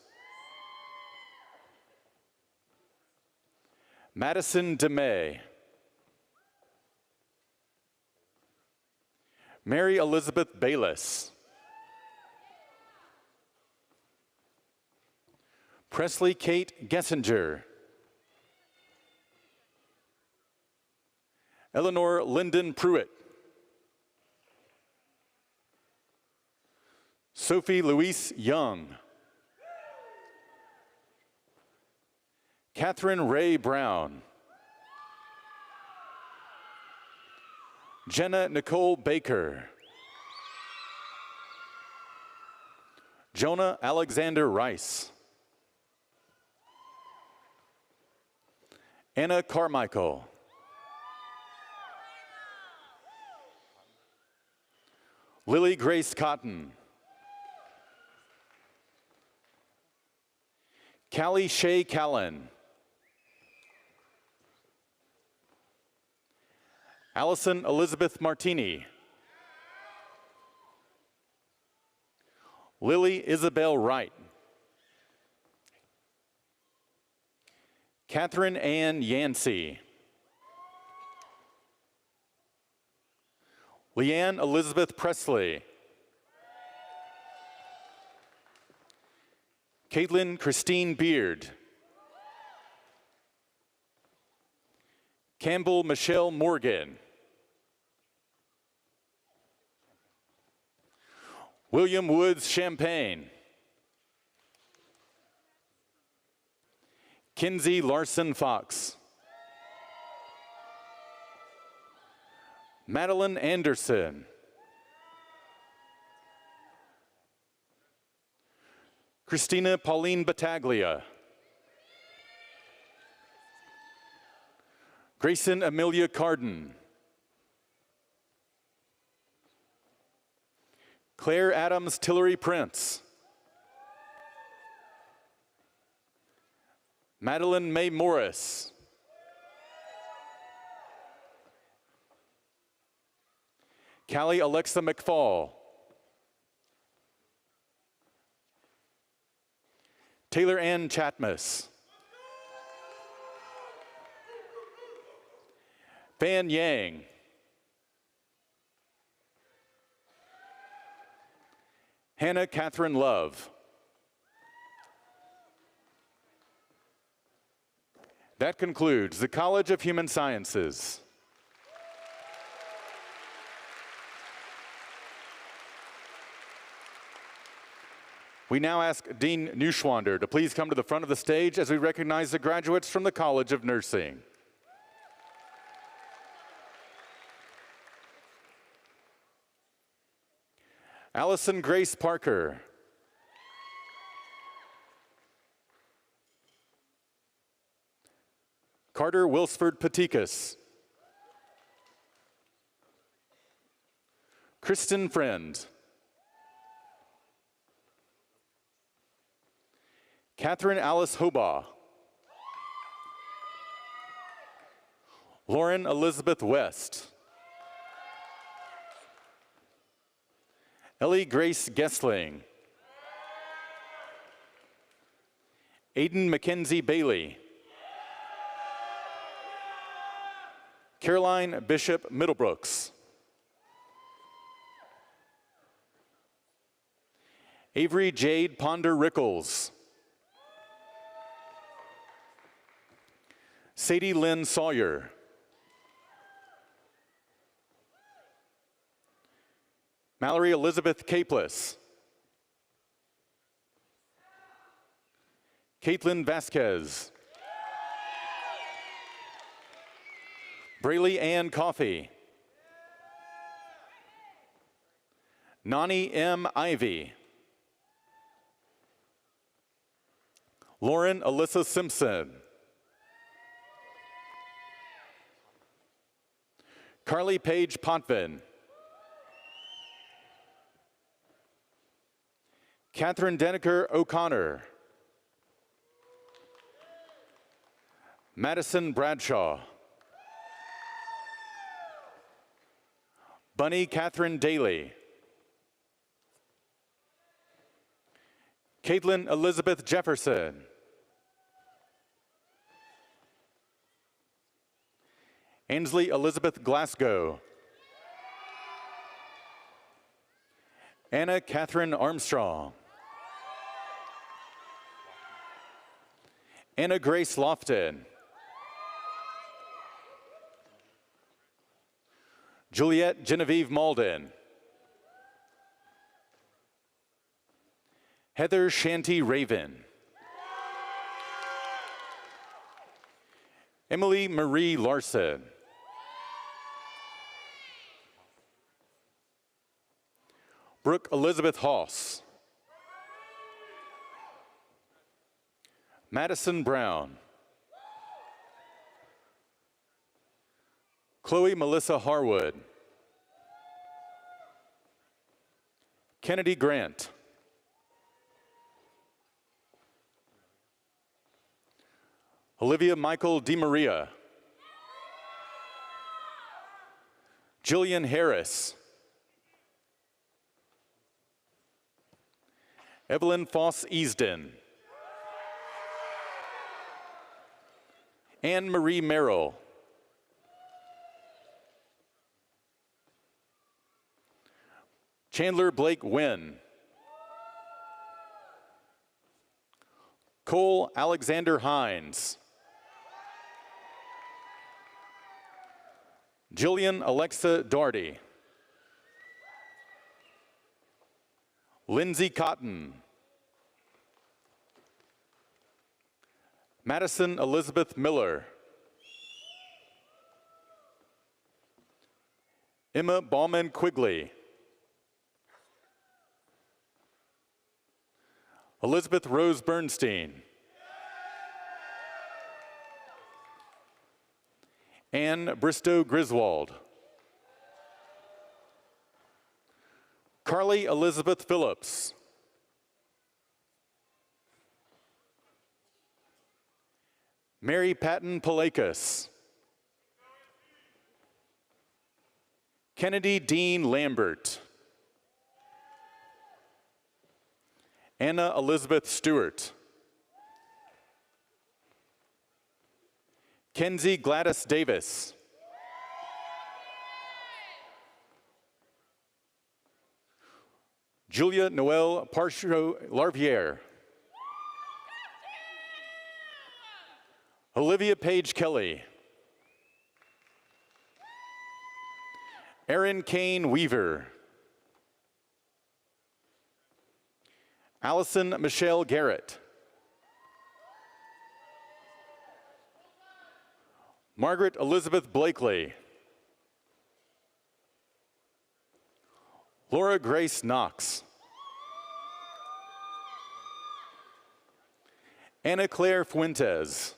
Speaker 12: Madison DeMay. Mary Elizabeth Bayless. Presley Kate Gessinger. Eleanor Lyndon Pruitt. Sophie Louise Young. Catherine Ray Brown. Jenna Nicole Baker. Jonah Alexander Rice. Anna Carmichael. Lily Grace Cotton. Callie Shea Callan. Allison Elizabeth Martini. Lily Isabel Wright. Catherine Ann Yancey. Leanne Elizabeth Presley. Caitlin Christine Beard. Campbell Michelle Morgan. William Woods Champagne. Kinsey Larson Fox. Madeline Anderson. Christina Pauline Battaglia. Grayson Amelia Carden. Claire Adams Tillery Prince. Madeline May Morris. Callie Alexa McFall. Taylor Ann Chatmus. Fan Yang. Hannah Catherine Love. That concludes the College of Human Sciences. We now ask Dean Neuschwander to please come to the front of the stage as we recognize the graduates from the College of Nursing. Allison Grace Parker. Carter Wilsford Patikas. Kristen Friend. Catherine Alice Hobaugh. Lauren Elizabeth West. Ellie Grace Gessling. Aiden Mackenzie Bailey. Caroline Bishop Middlebrooks. Avery Jade Ponder Rickles. Sadie Lynn Sawyer. Mallory Elizabeth Capeless. Caitlin Vasquez. Braylee Ann Coffey. Nani M. Ivy. Lauren Alyssa Simpson. Carly Paige Potvin. Catherine Denneker O'Connor. Madison Bradshaw. Bunny Catherine Daly. Caitlin Elizabeth Jefferson. Ainsley Elizabeth Glasgow. Anna Catherine Armstrong. Anna Grace Lofton. Juliette Genevieve Malden. Heather Shanty Raven. Emily Marie Larson. Brooke Elizabeth Hoss. Madison Brown. Chloe Melissa Harwood. Kennedy Grant. Olivia Michael DeMaria. Jillian Harris. Evelyn Foss Easton. Anne Marie Merrill. Chandler Blake Wynn. Cole Alexander Hines. Jillian Alexa Doherty. Lindsay Cotton. Madison Elizabeth Miller. Emma Bauman Quigley. Elizabeth Rose Bernstein. Anne Bristow Griswold. Carly Elizabeth Phillips. Mary Patton Palakas. Kennedy Dean Lambert. Anna Elizabeth Stewart. Kenzie Gladys Davis. Julia Noelle Parcho Larviere. Olivia Page Kelly. Erin Kane Weaver. Allison Michelle Garrett. Margaret Elizabeth Blakely. Laura Grace Knox. Anna Claire Fuentes.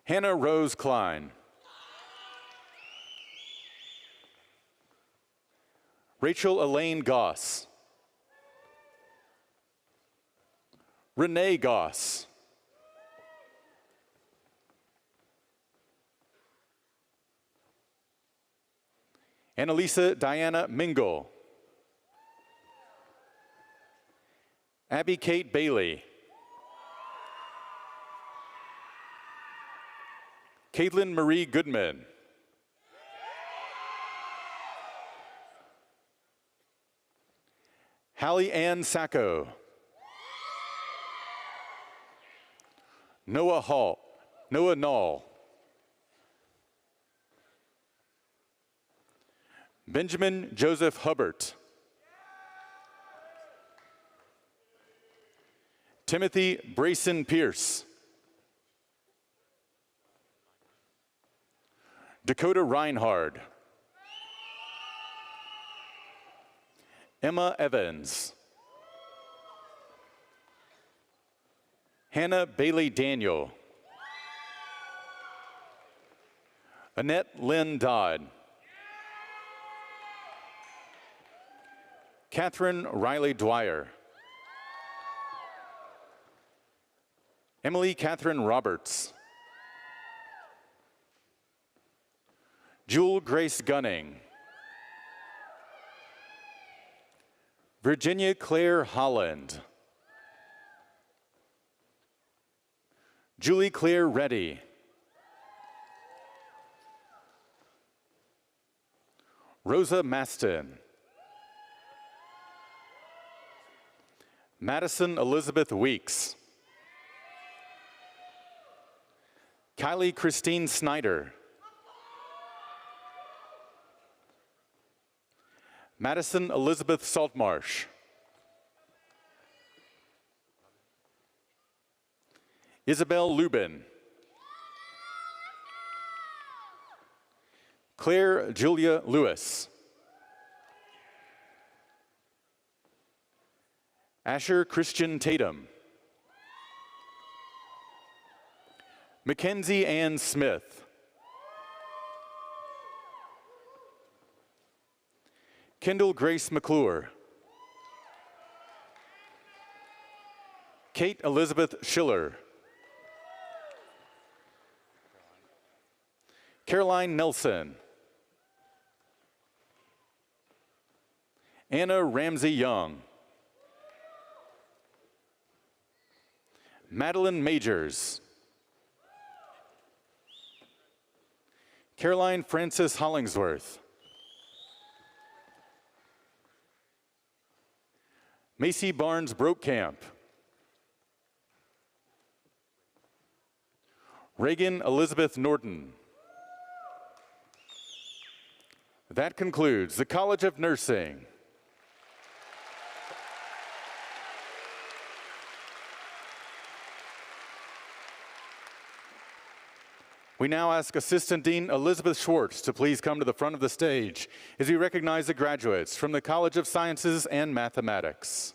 Speaker 12: Hannah Rose Klein. Rachel Elaine Goss. Renee Goss. Annalisa Diana Mingle. Abby Kate Bailey. Caitlin Marie Goodman. Hallie Ann Sacco. Noah Knoll. Benjamin Joseph Hubbard. Timothy Brayson Pierce. Dakota Reinhard. Emma Evans. Hannah Bailey Daniel. Annette Lynn Dodd. Catherine Riley Dwyer. Emily Catherine Roberts. Jewel Grace Gunning. Virginia Claire Holland. Julie Claire Reddy. Rosa Maston. Madison Elizabeth Weeks. Kylie Christine Snyder. Madison Elizabeth Saltmarsh. Isabel Lubin. Claire Julia Lewis. Asher Christian Tatum. Mackenzie Ann Smith. Kendall Grace McClure. Kate Elizabeth Schiller. Caroline Nelson. Anna Ramsey Young. Madeline Majors. Caroline Frances Hollingsworth. Macy Barnes Brokamp. Reagan Elizabeth Norton. That concludes the College of Nursing. We now ask Assistant Dean Elizabeth Schwartz to please come to the front of the stage as we recognize the graduates from the College of Sciences and Mathematics.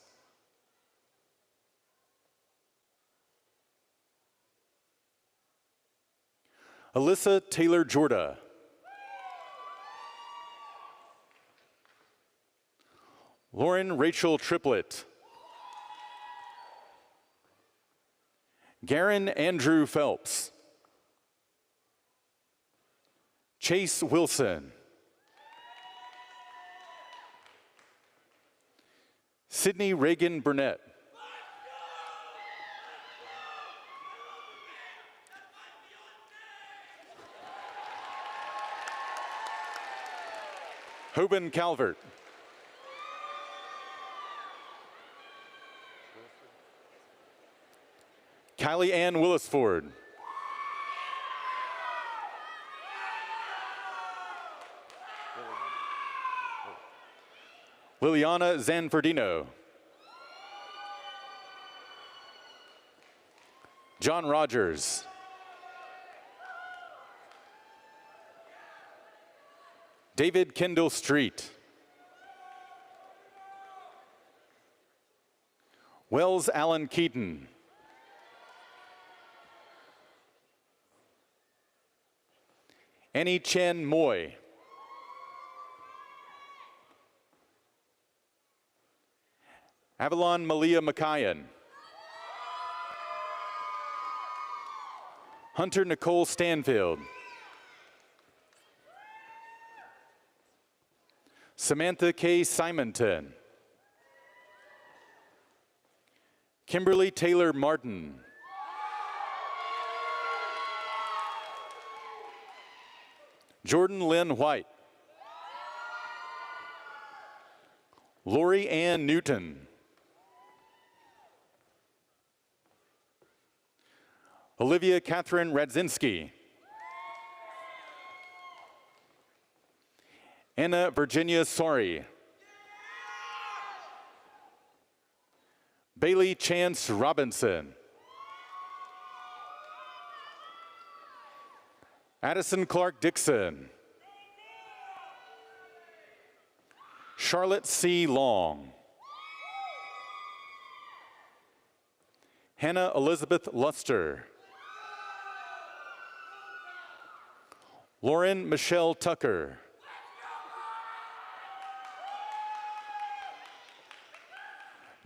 Speaker 12: Alyssa Taylor Jorda. Lauren Rachel Triplett. Garen Andrew Phelps. Chase Wilson. Sydney Reagan Burnett. Hoban Calvert. Kylie Ann Willisford. Liliana Zanfordino. John Rogers. David Kendall Street. Wells Allen Keaton. Annie Chen Moy. Avalon Malia McKayan. Hunter Nicole Stanfield. Samantha K. Simonton. Kimberly Taylor Martin. Jordan Lynn White. Lori Ann Newton. Olivia Catherine Radzinski. Anna Virginia Sorry. Bailey Chance Robinson. Addison Clark Dixon. Charlotte C. Long. Hannah Elizabeth Luster. Lauren Michelle Tucker.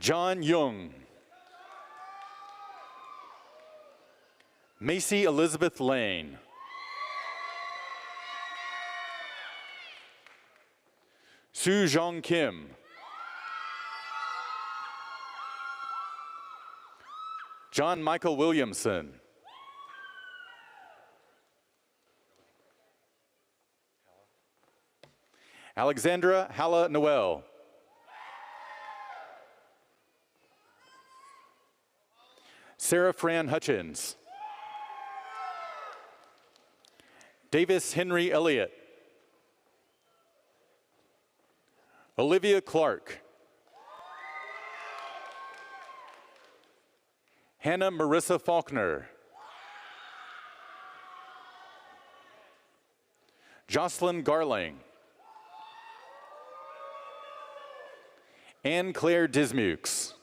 Speaker 12: John Young. Macy Elizabeth Lane. Su Jong Kim. John Michael Williamson. Alexandra Halla Noel. Sarah Fran Hutchins. Davis Henry Elliott. Olivia Clark. Hannah Marissa Faulkner. Jocelyn Garling. Anne Claire Dismukes.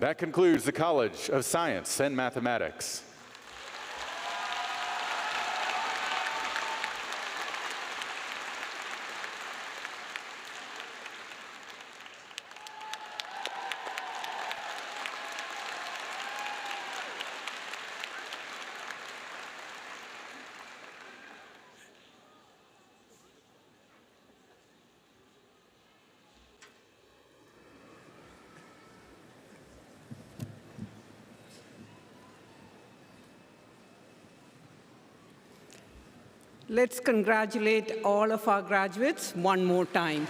Speaker 12: That concludes the College of Science and Mathematics.
Speaker 4: Let's congratulate all of our graduates one more time.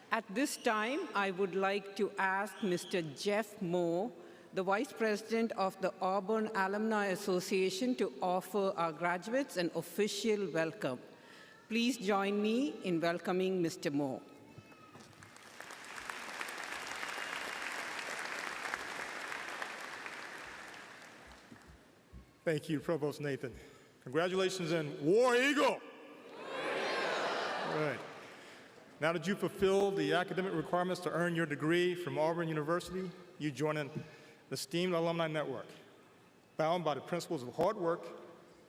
Speaker 4: At this time, I would like to ask Mr. Jeff Moore, the Vice President of the Auburn Alumni Association, to offer our graduates an official welcome. Please join me in welcoming Mr. Moore.
Speaker 13: Thank you, Provost Nathan. Congratulations and War Eagle! All right. Now that you fulfill the academic requirements to earn your degree from Auburn University, you join an esteemed alumni network, bound by the principles of hard work,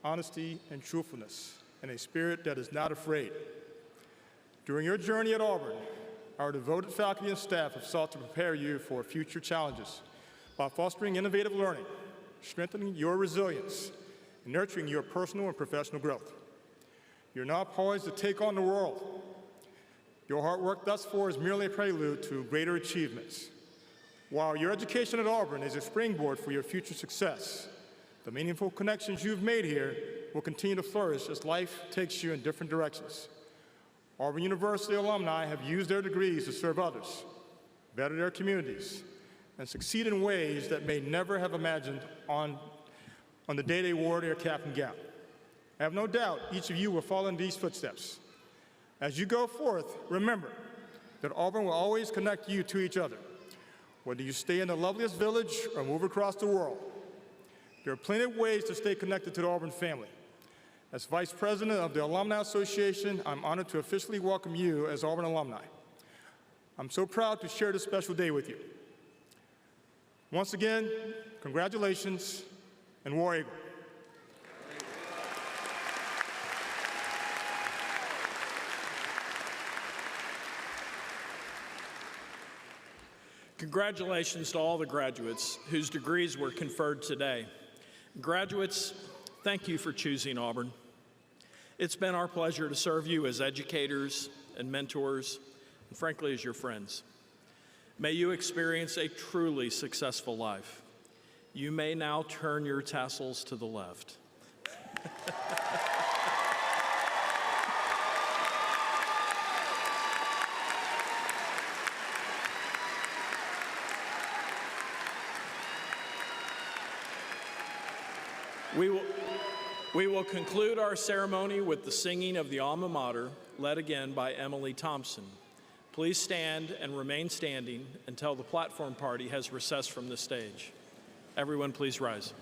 Speaker 13: honesty, and truthfulness, and a spirit that is not afraid. During your journey at Auburn, our devoted faculty and staff have sought to prepare you for future challenges by fostering innovative learning, strengthening your resilience, and nurturing your personal and professional growth. You're now poised to take on the world. Your hard work thus far is merely a prelude to greater achievements. While your education at Auburn is a springboard for your future success, the meaningful connections you've made here will continue to flourish as life takes you in different directions. Auburn University alumni have used their degrees to serve others, better their communities, and succeed in ways that may never have imagined on the day they wore their cap and gown. I have no doubt each of you will follow in these footsteps. As you go forth, remember that Auburn will always connect you to each other, whether you stay in the loveliest village or move across the world. There are plenty of ways to stay connected to the Auburn family. As Vice President of the Alumni Association, I'm honored to officially welcome you as Auburn alumni. I'm so proud to share this special day with you. Once again, congratulations and War Eagle.
Speaker 2: Congratulations to all the graduates whose degrees were conferred today. Graduates, thank you for choosing Auburn. It's been our pleasure to serve you as educators and mentors, and frankly, as your friends. May you experience a truly successful life. You may now turn your tassels to the left. We will conclude our ceremony with the singing of the Alma Mater, led again by Emily Thompson. Please stand and remain standing until the platform party has recessed from the stage. Everyone, please rise.